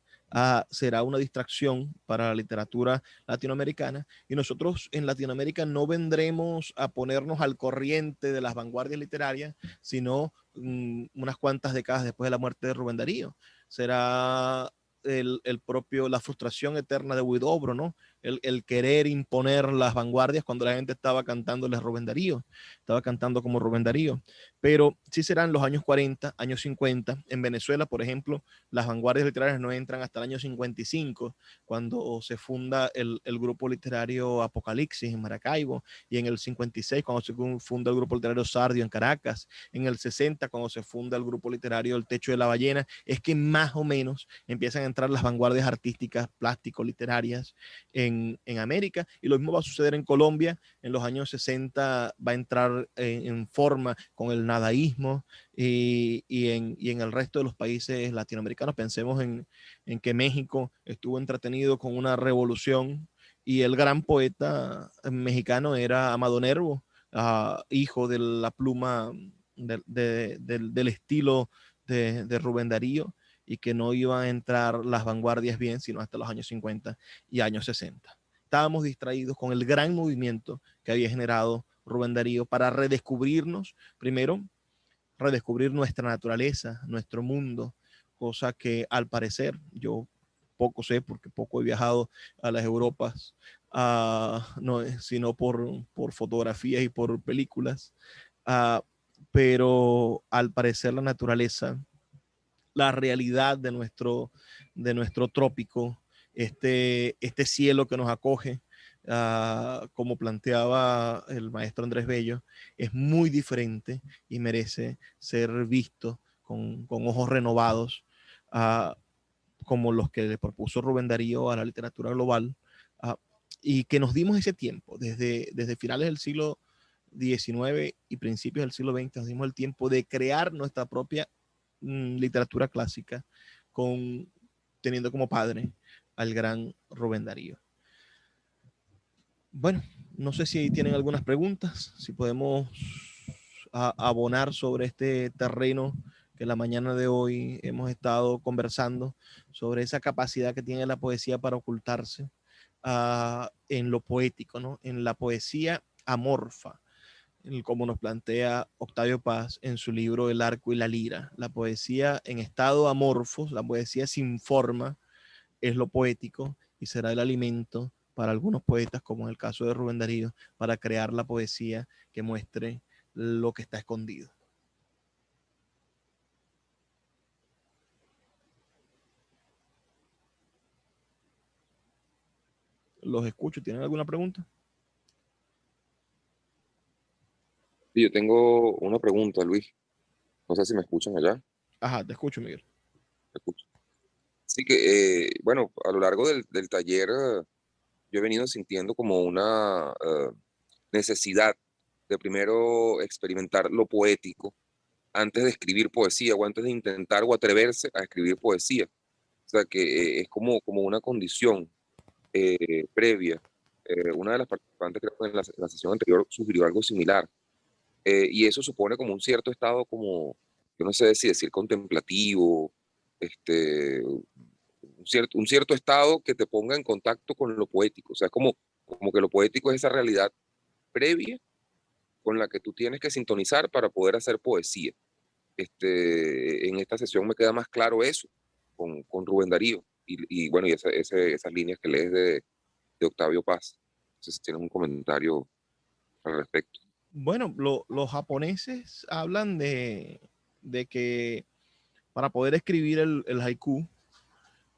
S1: será una distracción para la literatura latinoamericana, y nosotros en Latinoamérica no vendremos a ponernos al corriente de las vanguardias literarias, sino unas cuantas décadas después de la muerte de Rubén Darío. Será la frustración eterna de Huidobro, ¿no? El querer imponer las vanguardias cuando la gente estaba cantándoles Rubén Darío, estaba cantando como Rubén Darío. Pero sí serán los años 40, años 50. En Venezuela, por ejemplo, las vanguardias literarias no entran hasta el año 55, cuando se funda el grupo literario Apocalipsis en Maracaibo, y en el 56, cuando se funda el grupo literario Sardio en Caracas, en el 60, cuando se funda el grupo literario El Techo de la Ballena, es que más o menos empiezan a entrar las vanguardias artísticas, plástico-literarias en América, y lo mismo va a suceder en Colombia. En los años 60 va a entrar en forma con el nadaísmo, y en el resto de los países latinoamericanos. Pensemos en que México estuvo entretenido con una revolución, y el gran poeta mexicano era Amado Nervo, hijo de la pluma del estilo de Rubén Darío, y que no iban a entrar las vanguardias bien sino hasta los años 50 y años 60. estábamos distraídos con el gran movimiento que había generado Rubén Darío para redescubrirnos, primero, redescubrir nuestra naturaleza, nuestro mundo, cosa que al parecer yo poco sé porque poco he viajado a las Europas, no, sino por fotografías y por películas, pero al parecer la naturaleza, la realidad de nuestro trópico, este cielo que nos acoge, como planteaba el maestro Andrés Bello, es muy diferente y merece ser visto con ojos renovados, uh, como los que le propuso Rubén Darío a la literatura global, uh, y que nos dimos ese tiempo, desde finales del siglo XIX y principios del siglo XX, nos dimos el tiempo de crear nuestra propia literatura clásica, teniendo como padre al gran Rubén Darío. Bueno, no sé si tienen algunas preguntas, si podemos abonar sobre este terreno que la mañana de hoy hemos estado conversando, sobre esa capacidad que tiene la poesía para ocultarse en lo poético, ¿no? En la poesía amorfa, como nos plantea Octavio Paz en su libro El arco y la lira. La poesía en estado amorfo, la poesía sin forma, es lo poético y será el alimento para algunos poetas, como en el caso de Rubén Darío, para crear la poesía que muestre lo que está escondido. Los escucho. ¿Tienen alguna pregunta?
S2: Sí, yo tengo una pregunta, Luis. No sé si me escuchan allá.
S1: Ajá, te escucho, Miguel.
S2: ¿Me escuchan? Sí que, bueno, a lo largo del taller yo he venido sintiendo como una necesidad de primero experimentar lo poético antes de escribir poesía o antes de intentar o atreverse a escribir poesía. O sea que es como una condición previa. Una de las participantes, creo que en la sesión anterior, sugirió algo similar. Y eso supone como un cierto estado como, yo no sé si decir contemplativo, un cierto estado que te ponga en contacto con lo poético. O sea, es como que lo poético es esa realidad previa con la que tú tienes que sintonizar para poder hacer poesía. En esta sesión me queda más claro eso con Rubén Darío y bueno, y esas líneas que lees de Octavio Paz. No sé si tienes un comentario al respecto.
S1: Bueno, los japoneses hablan de que para poder escribir el haiku,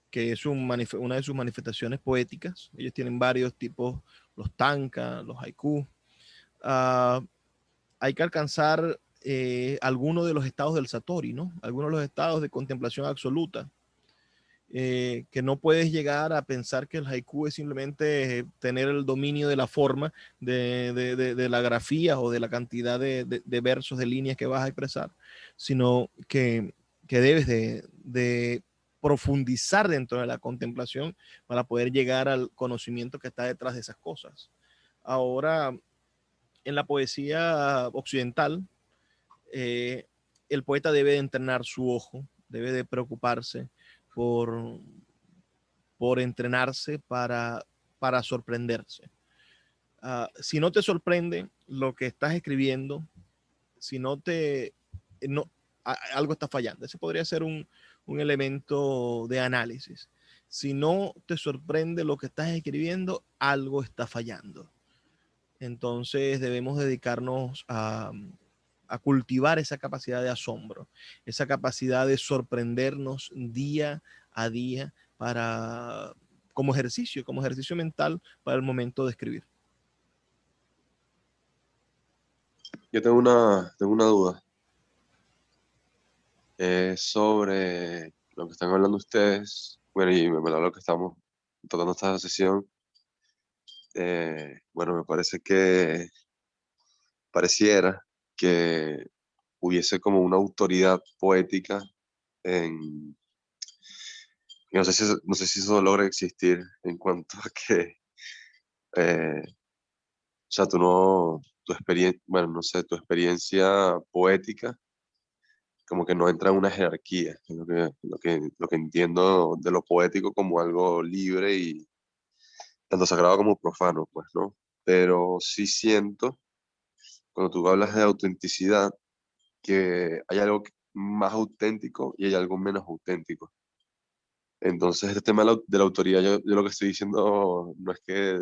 S1: que es una de sus manifestaciones poéticas, ellos tienen varios tipos, los tanka, los haiku, uh, hay que alcanzar algunos de los estados del Satori, ¿no? Algunos de los estados de contemplación absoluta, que no puedes llegar a pensar que el haiku es simplemente tener el dominio de la forma, de la grafía o de la cantidad de versos, de líneas que vas a expresar, sino que debes de profundizar dentro de la contemplación para poder llegar al conocimiento que está detrás de esas cosas. Ahora, en la poesía occidental, eh, el poeta debe de entrenar su ojo, debe de preocuparse por, por entrenarse para sorprenderse. Si no te sorprende lo que estás escribiendo, si no te... No, algo está fallando. Ese podría ser un elemento de análisis. Si no te sorprende lo que estás escribiendo, algo está fallando. Entonces debemos dedicarnos a cultivar esa capacidad de asombro, esa capacidad de sorprendernos día a día para, como ejercicio mental para el momento de escribir.
S3: Yo tengo una duda. Es sobre lo que están hablando ustedes. Bueno, y en verdad lo que estamos tratando esta sesión. Bueno, me parece que pareciera que hubiese como una autoridad poética en... No sé si eso logra existir en cuanto a que, o sea, tu experiencia, bueno, no sé, tu experiencia poética como que no entra en una jerarquía, es lo que entiendo de lo poético como algo libre tanto sagrado como profano, pues, ¿no? Pero sí siento, cuando tú hablas de autenticidad, que hay algo más auténtico y hay algo menos auténtico. Entonces, este tema de la autoría, yo lo que estoy diciendo no es que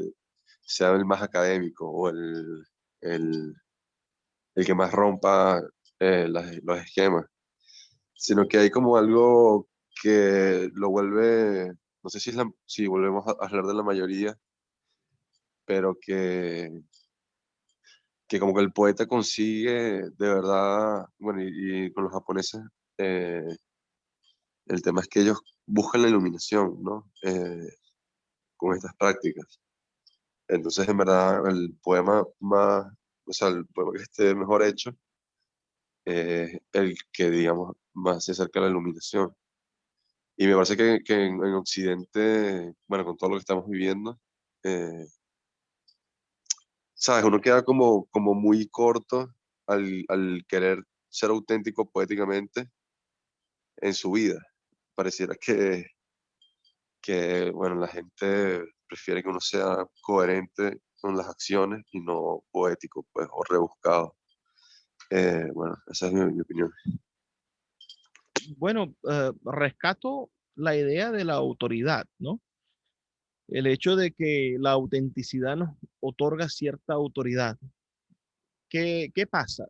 S3: sea el más académico o el, el que más rompa los esquemas, sino que hay como algo que lo vuelve, no sé si volvemos a hablar de la mayoría, pero que como que el poeta consigue de verdad, bueno, y con los japoneses, eh, el tema es que ellos buscan la iluminación, ¿no? Con estas prácticas. Entonces, en verdad, el poema más, o sea, el poema que esté mejor hecho es el que, digamos, más se acerca a la iluminación. Y me parece que en Occidente, bueno, con todo lo que estamos viviendo, eh, ¿sabes? Uno queda como muy corto al querer ser auténtico poéticamente en su vida. Pareciera que, bueno, la gente prefiere que uno sea coherente con las acciones y no poético, pues, o rebuscado. Bueno, esa es mi opinión.
S1: Bueno, rescato la idea de la autoridad, ¿no? El hecho de que la autenticidad nos otorga cierta autoridad. ¿Qué pasa?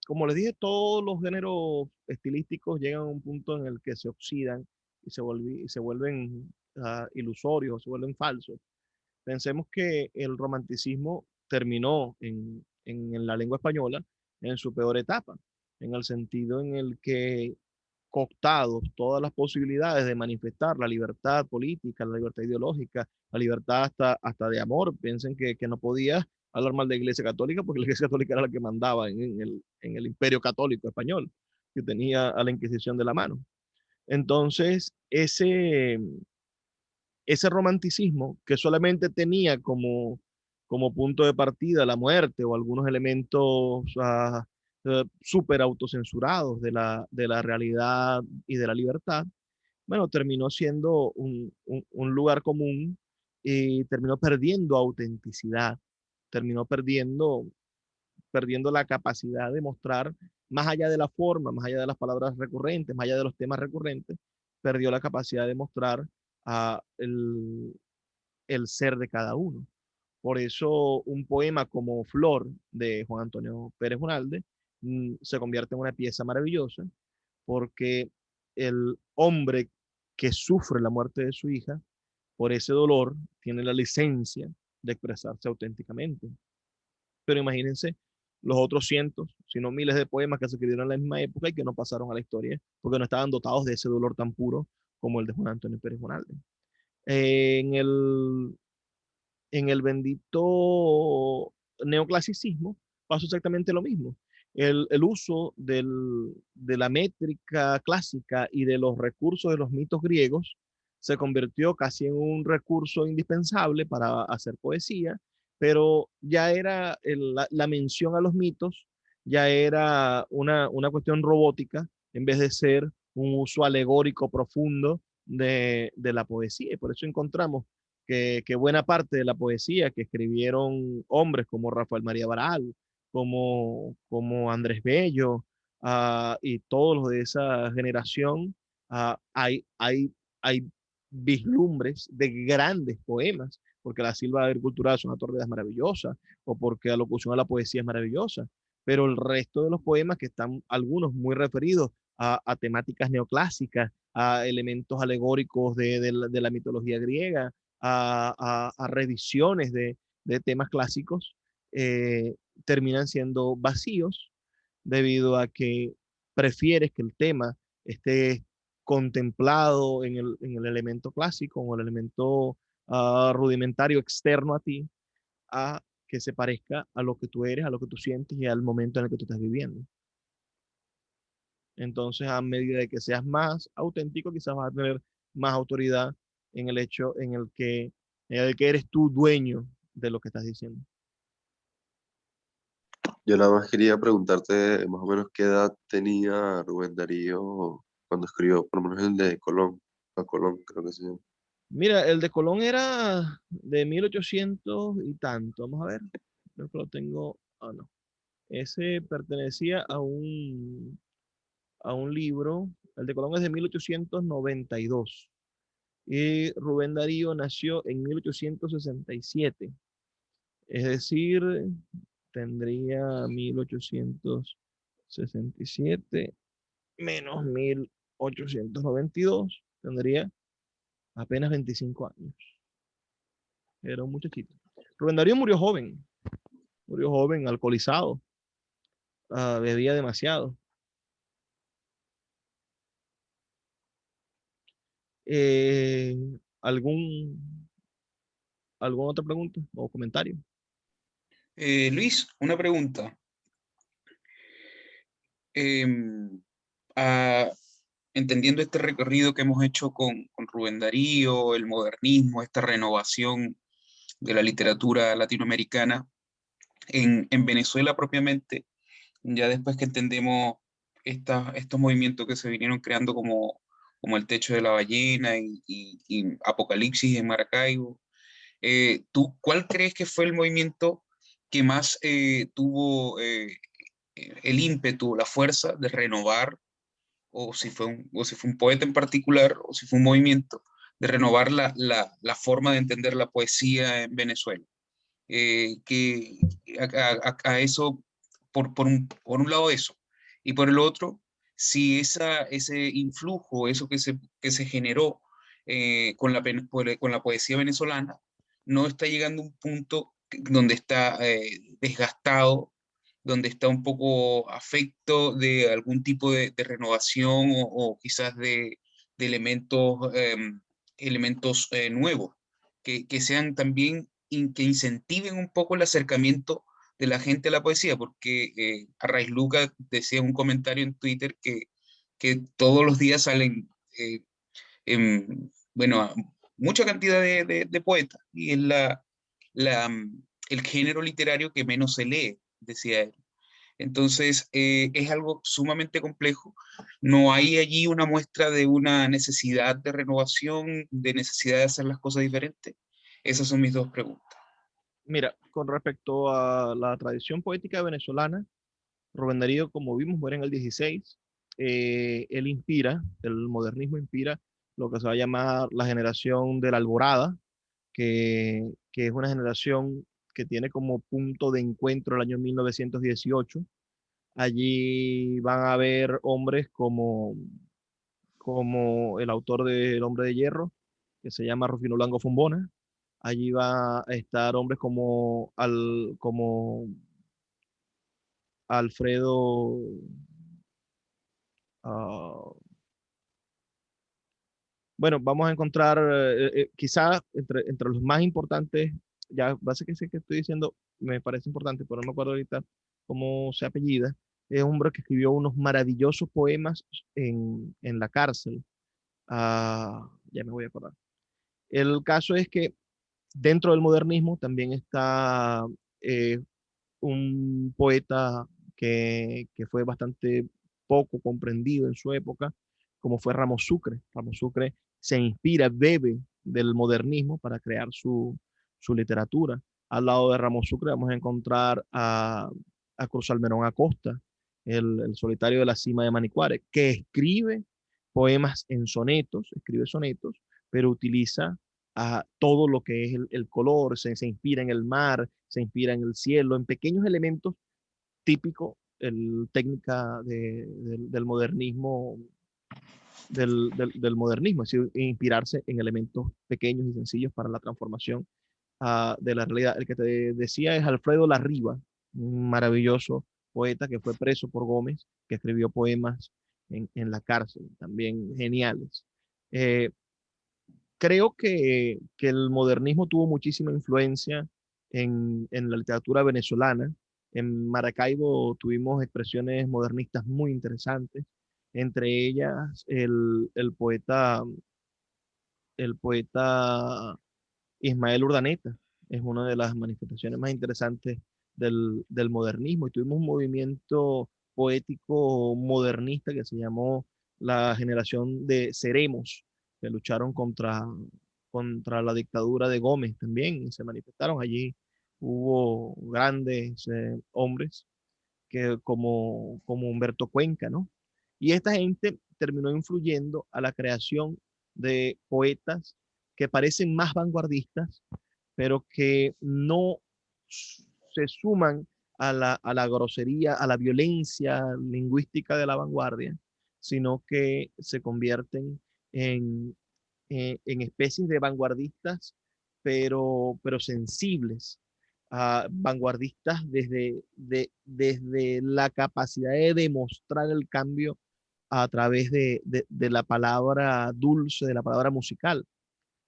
S1: Como les dije, todos los géneros estilísticos llegan a un punto en el que se oxidan y se vuelven ilusorios, se vuelven falsos. Pensemos que el romanticismo terminó en la lengua española en su peor etapa, en el sentido en el que cooptados todas las posibilidades de manifestar la libertad política, la libertad ideológica, la libertad hasta de amor. Piensen que no podía hablar mal de la Iglesia Católica porque la Iglesia Católica era la que mandaba en el imperio católico español, que tenía a la Inquisición de la mano. Entonces, ese romanticismo que solamente tenía como punto de partida la muerte o algunos elementos súper autocensurados de la realidad y de la libertad, bueno, terminó siendo un lugar común y terminó perdiendo autenticidad, terminó perdiendo la capacidad de mostrar, más allá de la forma, más allá de las palabras recurrentes, más allá de los temas recurrentes, perdió la capacidad de mostrar el ser de cada uno. Por eso un poema como Flor de Juan Antonio Pérez Unalde se convierte en una pieza maravillosa porque el hombre que sufre la muerte de su hija, por ese dolor, tiene la licencia de expresarse auténticamente. Pero imagínense los otros cientos, si no miles de poemas que se escribieron en la misma época y que no pasaron a la historia porque no estaban dotados de ese dolor tan puro como el de Juan Antonio Pérez Bonalde. En el bendito neoclasicismo pasó exactamente lo mismo. El uso de la métrica clásica y de los recursos de los mitos griegos se convirtió casi en un recurso indispensable para hacer poesía, pero ya era la mención a los mitos, ya era una cuestión robótica en vez de ser un uso alegórico profundo de la poesía. Y por eso encontramos que buena parte de la poesía que escribieron hombres como Rafael María Baral, como Andrés Bello, y todos los de esa generación, hay vislumbres de grandes poemas, porque la Silva Agricultural es una torreda maravillosa, o porque la locución a la poesía es maravillosa, pero el resto de los poemas que están algunos muy referidos a temáticas neoclásicas, a elementos alegóricos de la mitología griega, a revisiones de temas clásicos, terminan siendo vacíos debido a que prefieres que el tema esté contemplado en el elemento clásico o el elemento rudimentario externo a ti, a que se parezca a lo que tú eres, a lo que tú sientes y al momento en el que tú estás viviendo. Entonces, a medida de que seas más auténtico, quizás vas a tener más autoridad en el hecho en el que eres tú dueño de lo que estás diciendo.
S3: Yo nada más quería preguntarte más o menos qué edad tenía Rubén Darío cuando escribió, por lo menos el de Colón, a Colón creo que se llama.
S1: Mira, el de Colón era de 1800 y tanto. Vamos a ver. Creo que lo tengo. Ah, no. Ese pertenecía a un libro. El de Colón es de 1892. Y Rubén Darío nació en 1867. Es decir, tendría 1867 menos 1892. Tendría apenas 25 años. Era un muchachito. Rubén Darío murió joven, alcoholizado, bebía demasiado. Eh, ¿algún, ¿Alguna otra pregunta o comentario?
S4: Luis, una pregunta. Em, ah, Entendiendo este recorrido que hemos hecho con Rubén Darío, el modernismo, esta renovación de la literatura latinoamericana, en Venezuela propiamente, ya después que entendemos estos movimientos que se vinieron creando como el Techo de la Ballena y Apocalipsis en Maracaibo, ¿tú cuál crees que fue el movimiento que más tuvo el ímpetu, la fuerza de renovar, o si fue un poeta en particular, o si fue un movimiento de renovar la forma de entender la poesía en Venezuela? Que a eso, por un lado eso, y por el otro, si ese influjo, eso que se generó con la poesía venezolana, no está llegando a un punto donde está desgastado, donde está un poco afecto de algún tipo de renovación o quizás de elementos nuevos, que sean también que incentiven un poco el acercamiento de la gente a la poesía, porque Arraiz Luca decía en un comentario en Twitter que todos los días salen, bueno, mucha cantidad de poetas, y es el género literario que menos se lee, decía él. Entonces, es algo sumamente complejo. No hay allí una muestra de una necesidad de renovación, de necesidad de hacer las cosas diferentes. Esas son mis dos preguntas.
S1: Mira, con respecto a la tradición poética venezolana, Rubén Darío, como vimos, muere en el 16. Él inspira, el modernismo inspira lo que se va a llamar la generación de la Alborada, que es una generación que tiene como punto de encuentro el año 1918. Allí van a haber hombres como el autor de El Hombre de Hierro, que se llama Rufino Blanco Fombona. Allí va a estar hombres como Alfredo, ah, bueno, vamos a encontrar quizás entre los más importantes, ya base que sé que estoy diciendo, me parece importante, pero no me acuerdo ahorita cómo se apellida. Es un hombre que escribió unos maravillosos poemas en la cárcel. Ya me voy a acordar. El caso es que dentro del modernismo también está eh, un poeta que fue bastante poco comprendido en su época, como fue Ramos Sucre. Ramos Sucre se inspira, bebe del modernismo para crear su literatura. Al lado de Ramos Sucre vamos a encontrar a Cruz Almerón Acosta, el solitario de la cima de Manicuare, que escribe poemas en sonetos, escribe sonetos, pero utiliza todo lo que es el color, se inspira en el mar, se inspira en el cielo, en pequeños elementos típicos, técnica del modernismo, del modernismo, es decir, inspirarse en elementos pequeños y sencillos para la transformación de la realidad. El que te decía es Alfredo Larriba, un maravilloso poeta que fue preso por Gómez, que escribió poemas en la cárcel, también geniales. Creo que el modernismo tuvo muchísima influencia en la literatura venezolana. En Maracaibo tuvimos expresiones modernistas muy interesantes, entre ellas el poeta Ismael Urdaneta. Es una de las manifestaciones más interesantes del modernismo, y tuvimos un movimiento poético modernista que se llamó la generación de Seremos, que lucharon contra la dictadura de Gómez también se manifestaron allí. Hubo grandes hombres como Humberto Cuenca, ¿no? Y esta gente terminó influyendo a la creación de poetas que parecen más vanguardistas, pero que no se suman a la grosería, a la violencia lingüística de la vanguardia, sino que se convierten en, en especies de vanguardistas, pero sensibles, vanguardistas desde la capacidad de demostrar el cambio a través de la palabra dulce, de la palabra musical.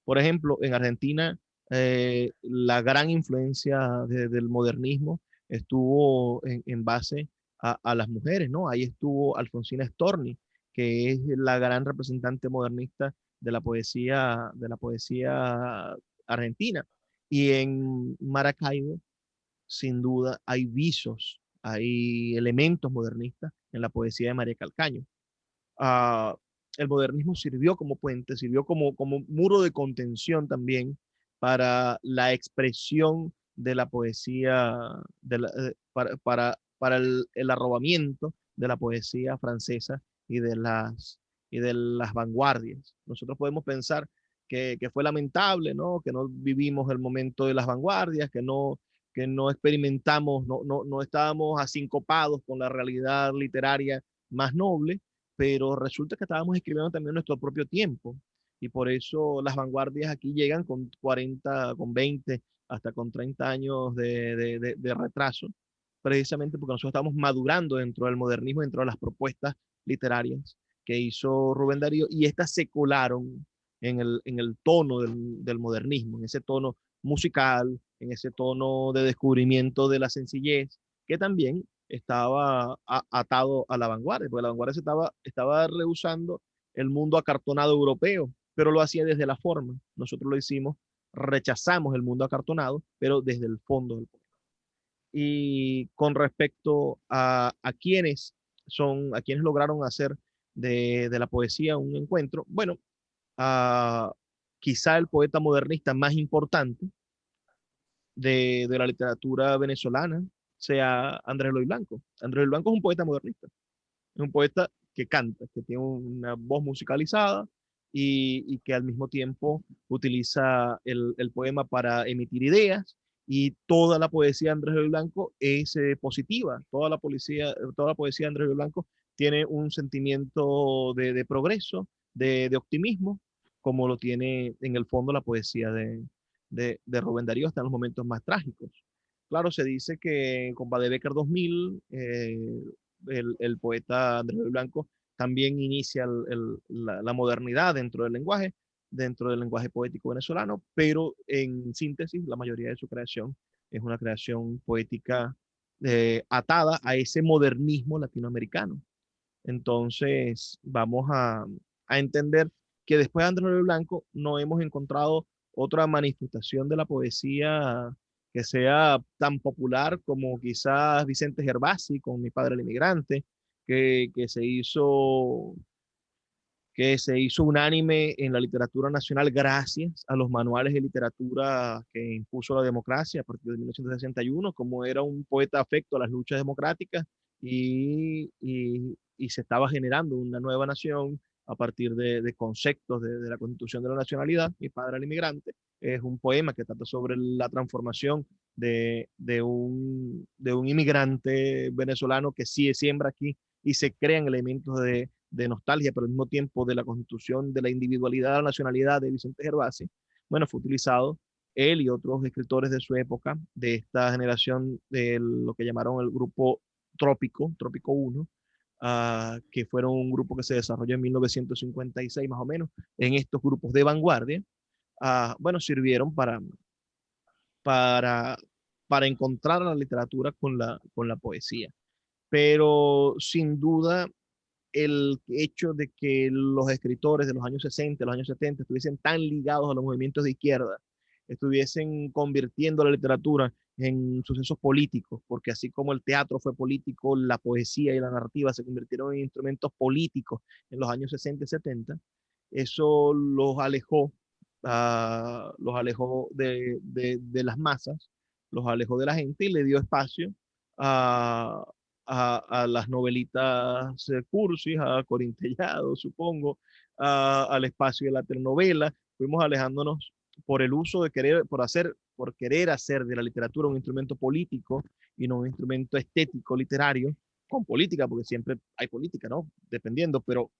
S1: Por ejemplo, en Argentina, la gran influencia del modernismo estuvo en base a las mujeres, ¿no? Ahí estuvo Alfonsina Storni, que es la gran representante modernista de la poesía argentina. Y en Maracaibo, sin duda, hay visos, hay elementos modernistas en la poesía de María Calcaño. Uh, el modernismo sirvió como puente, sirvió como muro de contención también para la expresión de la poesía, para el arrobamiento de la poesía francesa y y de las vanguardias. Nosotros podemos pensar que fue lamentable, ¿no? Que no vivimos el momento de las vanguardias, que no experimentamos, no estábamos asincopados con la realidad literaria más noble, pero resulta que estábamos escribiendo también nuestro propio tiempo. Y por eso las vanguardias aquí llegan con 40, con 20, hasta con 30 años de retraso, precisamente porque nosotros estamos madurando dentro del modernismo, dentro de las propuestas literarias que hizo Rubén Darío, y estas se colaron en el tono del modernismo, en ese tono musical, en ese tono de descubrimiento de la sencillez, que también estaba atado a la vanguardia, porque la vanguardia estaba rehusando el mundo acartonado europeo, pero lo hacía desde la forma. Nosotros lo hicimos, rechazamos el mundo acartonado, pero desde el fondo del poema. Y con respecto a a quienes lograron hacer de la poesía un encuentro, bueno, quizá el poeta modernista más importante de la literatura venezolana sea Andrés Eloy Blanco. Andrés Eloy Blanco es un poeta modernista, es un poeta que canta, que tiene una voz musicalizada y que al mismo tiempo utiliza el poema para emitir ideas, y toda la poesía de Andrés Eloy Blanco es positiva, toda la poesía de Andrés Eloy Blanco tiene un sentimiento de progreso, de optimismo, como lo tiene en el fondo la poesía de Rubén Darío hasta en los momentos más trágicos. Claro, se dice que con Baedeker 2000, el poeta Andrés Blanco también inicia la modernidad dentro del lenguaje poético venezolano, pero en síntesis, la mayoría de su creación es una creación poética atada a ese modernismo latinoamericano. Entonces, vamos a entender que después de Andrés Blanco no hemos encontrado otra manifestación de la poesía que sea tan popular como quizás Vicente Gervasi con Mi padre el inmigrante, que, que se hizo, que se hizo unánime en la literatura nacional gracias a los manuales de literatura que impuso la democracia a partir de 1961, como era un poeta afecto a las luchas democráticas y se estaba generando una nueva nación a partir de conceptos de la constitución de la nacionalidad. Mi padre el inmigrante es un poema que trata sobre la transformación de un inmigrante venezolano que sí siembra aquí y se crean elementos de nostalgia, pero al mismo tiempo de la constitución, de la individualidad, de la nacionalidad de Vicente Gervasi. Bueno, fue utilizado él y otros escritores de su época, de esta generación de lo que llamaron el grupo Trópico 1, que fueron un grupo que se desarrolló en 1956 más o menos, en estos grupos de vanguardia, bueno, sirvieron para, para encontrar la literatura con la poesía. Pero sin duda el hecho de que los escritores de los años 60, los años 70 estuviesen tan ligados a los movimientos de izquierda, estuviesen convirtiendo la literatura en sucesos políticos, porque así como el teatro fue político, la poesía y la narrativa se convirtieron en instrumentos políticos en los años 60 y 70, eso los alejó los alejó de las masas, los alejó de la gente y le dio espacio a, a las novelitas cursis, a Corintellado, supongo, al espacio de la telenovela. Fuimos alejándonos por el uso de querer, por querer hacer de la literatura un instrumento político y no un instrumento estético literario, con política, porque siempre hay política, ¿no? Dependiendo, pero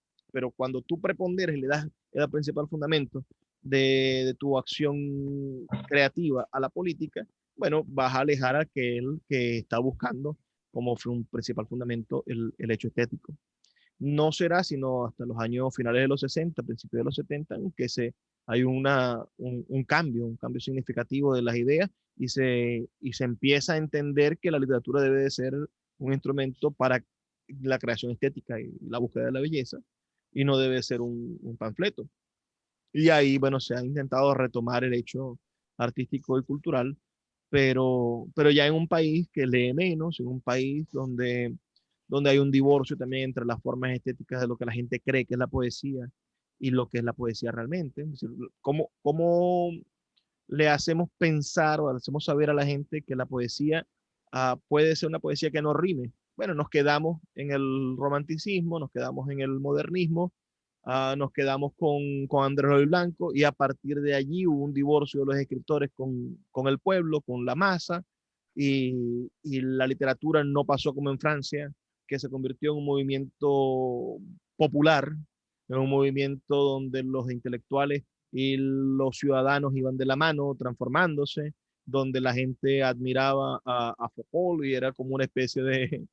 S1: cuando tú preponderes y le das el principal fundamento de tu acción creativa a la política, bueno, vas a alejar a aquel que está buscando como un principal fundamento el hecho estético. No será sino hasta los años finales de los 60, principios de los 70, en que hay un cambio significativo de las ideas y se empieza a entender que la literatura debe de ser un instrumento para la creación estética y la búsqueda de la belleza y no debe ser un panfleto. Y ahí, bueno, se ha intentado retomar el hecho artístico y cultural, pero ya en un país que lee menos, en un país donde hay un divorcio también entre las formas estéticas de lo que la gente cree que es la poesía y lo que es la poesía realmente. Es decir, ¿cómo le hacemos pensar o le hacemos saber a la gente que la poesía puede ser una poesía que no rime? Bueno, nos quedamos en el romanticismo, nos quedamos en el modernismo, nos quedamos con Andrés Loy Blanco y a partir de allí hubo un divorcio de los escritores con el pueblo, con la masa y la literatura no pasó como en Francia, que se convirtió en un movimiento popular, en un movimiento donde los intelectuales y los ciudadanos iban de la mano transformándose, donde la gente admiraba a Foucault y era como una especie de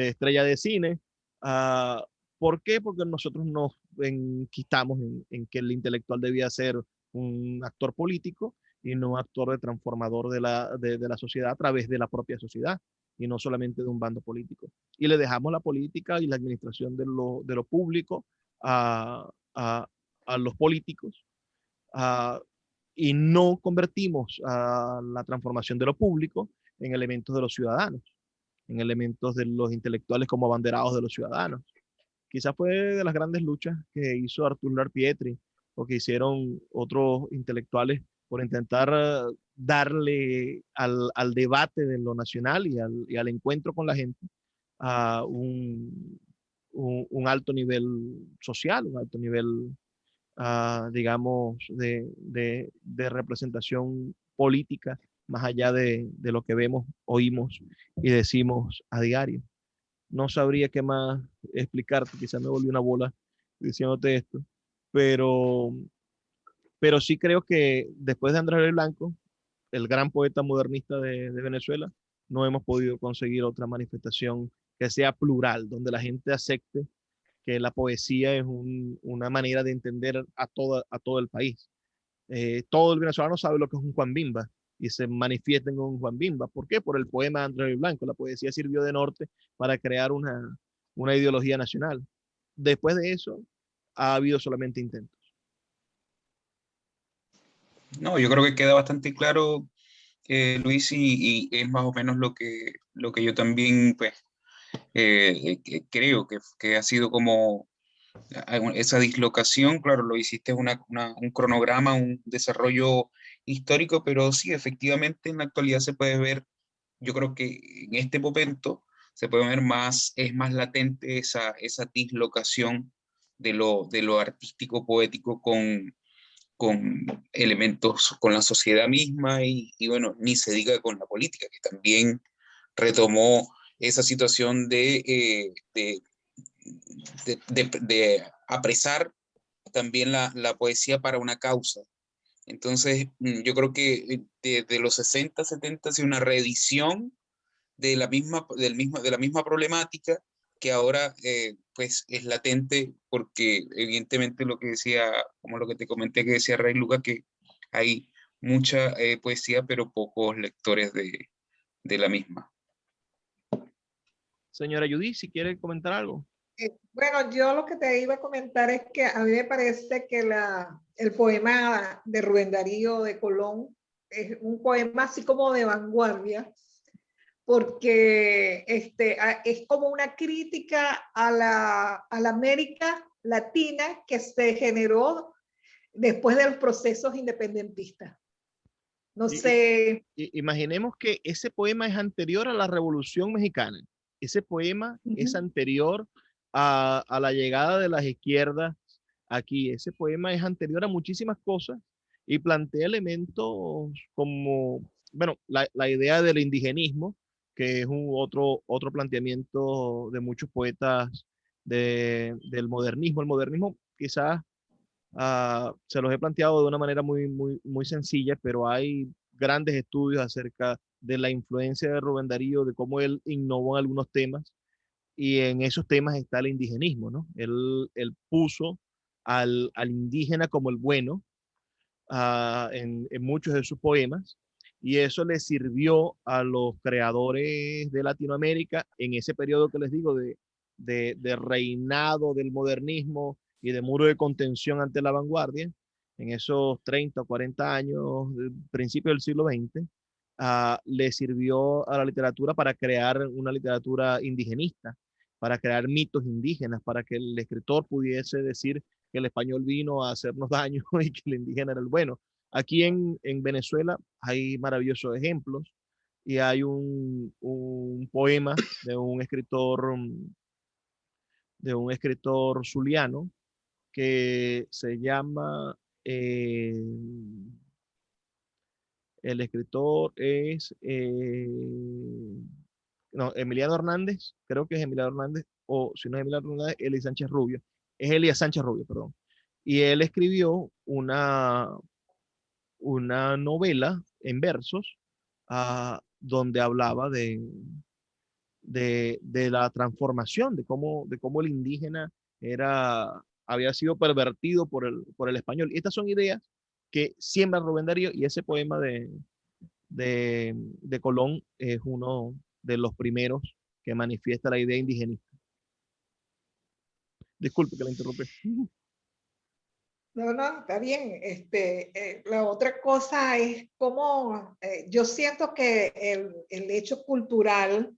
S1: estrella de cine. Uh, ¿Por qué? Porque nosotros nos enquistamos en que el intelectual debía ser un actor político y no un actor de transformador de la sociedad a través de la propia sociedad y no solamente de un bando político. Y le dejamos la política y la administración de lo público a los políticos uh, y no convertimos la transformación de lo público en elementos de los ciudadanos, en elementos de los intelectuales como abanderados de los ciudadanos. Quizás fue de las grandes luchas que hizo Arturo Larpietri o que hicieron otros intelectuales por intentar darle al debate de lo nacional y al encuentro con la gente a un alto nivel social, un alto nivel, digamos, de representación política, más allá de lo que vemos, oímos y decimos a diario. No sabría qué más explicarte, quizás me volví una bola diciéndote esto, pero, pero sí creo que después de Andrés L. Blanco, el gran poeta modernista de Venezuela, no hemos podido conseguir otra manifestación que sea plural, donde la gente acepte que la poesía es una manera de entender a todo el país. Todo el venezolano sabe lo que es un Juan Bimba y se manifiesta en un Juan Bimba. ¿Por qué? Por el poema de Andrés Blanco. La poesía sirvió de norte para crear una ideología nacional. Después de eso, ha habido solamente intentos.
S4: No, yo creo que queda bastante claro, Luis, y es más o menos lo que yo también pues, creo que ha sido como esa dislocación. Claro, lo hiciste un cronograma, un desarrollo histórico, pero sí, efectivamente en la actualidad se puede ver, yo creo que en este momento se puede ver más, es más latente esa dislocación de lo artístico poético con elementos, con la sociedad misma y bueno, ni se diga con la política, que también retomó esa situación de apresar también la poesía para una causa. Entonces, yo creo que de los 60, 70 ha sido una reedición de de la misma problemática que ahora pues es latente porque evidentemente lo que decía, como lo que te comenté que decía Ray Luca, que hay mucha poesía pero pocos lectores de la misma.
S1: Señora Judy, si quiere comentar algo.
S5: Bueno, yo lo que te iba a comentar es que a mí me parece que el poema de Rubén Darío de Colón es un poema así como de vanguardia, porque es como una crítica a la América Latina que se generó después de los procesos independentistas. No
S1: Y-
S5: sé.
S1: Imaginemos que ese poema es anterior a la Revolución Mexicana. Ese poema es
S5: Ujú.
S1: anterior a la llegada de las izquierdas aquí. Ese poema es anterior a muchísimas cosas y plantea elementos como, bueno, la idea del indigenismo, que es otro planteamiento de muchos poetas del modernismo. El modernismo quizás se los he planteado de una manera muy sencilla, pero hay grandes estudios acerca de la influencia de Rubén Darío, de cómo él innovó en algunos temas, y en esos temas está el indigenismo, ¿no? Él puso al indígena como el bueno en muchos de sus poemas, y eso le sirvió a los creadores de Latinoamérica en ese periodo que les digo de reinado del modernismo y de muro de contención ante la vanguardia, en esos 30 o 40 años, principio del siglo XX, le sirvió a la literatura para crear una literatura indigenista, para crear mitos indígenas, para que el escritor pudiese decir que el español vino a hacernos daño y que el indígena era el bueno. Aquí en Venezuela hay maravillosos ejemplos y hay un poema de un escritor zuliano que se llama, eh, el escritor es, no, Emiliano Hernández, creo que es Emiliano Hernández, o si no es Emiliano Hernández, Eli Sánchez Rubio, es Elías Sánchez Rubio, perdón. Y él escribió una novela en versos donde hablaba de la transformación, de cómo el indígena había sido pervertido por el español. Y estas son ideas que siembra Rubén Darío, y ese poema de Colón es uno de los primeros que manifiesta la idea indigenista. Disculpe que la interrumpí.
S5: No, no, está bien. La otra cosa es cómo yo siento que el hecho cultural,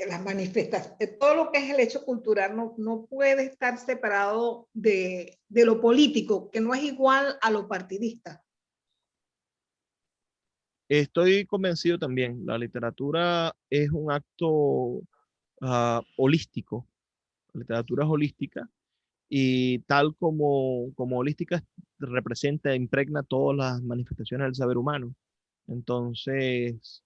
S5: las manifestaciones, todo lo que es el hecho cultural no puede estar separado de lo político, que no es igual a lo partidista.
S1: Estoy convencido también, la literatura es un acto holístico, la literatura es holística, y tal como holística representa, impregna todas las manifestaciones del saber humano. Entonces,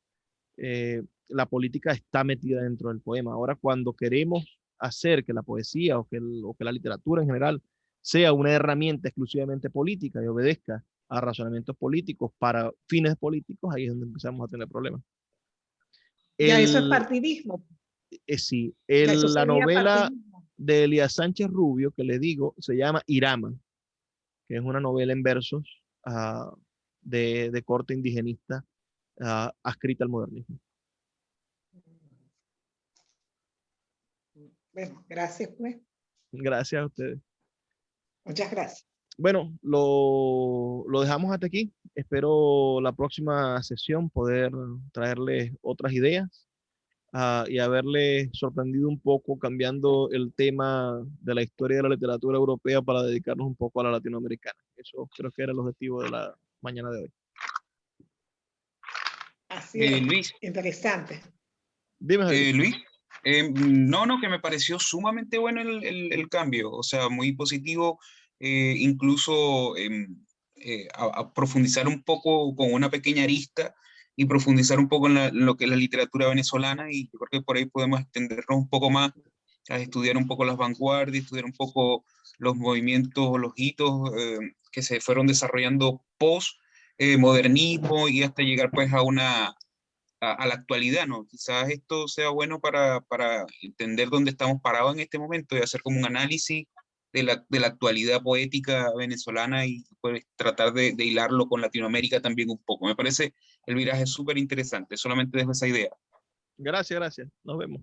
S1: la política está metida dentro del poema. Ahora, cuando queremos hacer que la poesía o que la literatura en general sea una herramienta exclusivamente política y obedezca a razonamientos políticos para fines políticos, ahí es donde empezamos a tener problemas.
S5: Ya eso es
S1: El,
S5: partidismo.
S1: sí,
S5: Ya eso
S1: la
S5: sería
S1: novela
S5: partidismo.
S1: de Elías Sánchez Rubio, que le digo, se llama Irama, que es una novela en versos de corte indigenista, adscrita al modernismo.
S5: Bueno, gracias, pues.
S1: Gracias a ustedes.
S5: Muchas gracias.
S1: Bueno, lo dejamos hasta aquí. Espero la próxima sesión poder traerles otras ideas y haberles sorprendido un poco cambiando el tema de la historia de la literatura europea para dedicarnos un poco a la latinoamericana. Eso creo que era el objetivo de la mañana de hoy.
S5: Así es.
S4: Luis,
S5: Interesante.
S1: Dime, Javier.
S4: Luis, no, que me pareció sumamente bueno el cambio, o sea, muy positivo, incluso a profundizar un poco con una pequeña arista y profundizar un poco en lo que es la literatura venezolana, y yo creo que por ahí podemos extendernos un poco más a estudiar un poco las vanguardias, estudiar un poco los movimientos, los hitos que se fueron desarrollando post modernismo y hasta llegar pues a la actualidad, ¿no? Quizás esto sea bueno para entender dónde estamos parados en este momento y hacer como un análisis de la actualidad poética venezolana y pues, tratar de hilarlo con Latinoamérica también un poco. Me parece el viraje súper interesante, solamente dejo esa idea.
S1: Gracias, gracias. Nos vemos.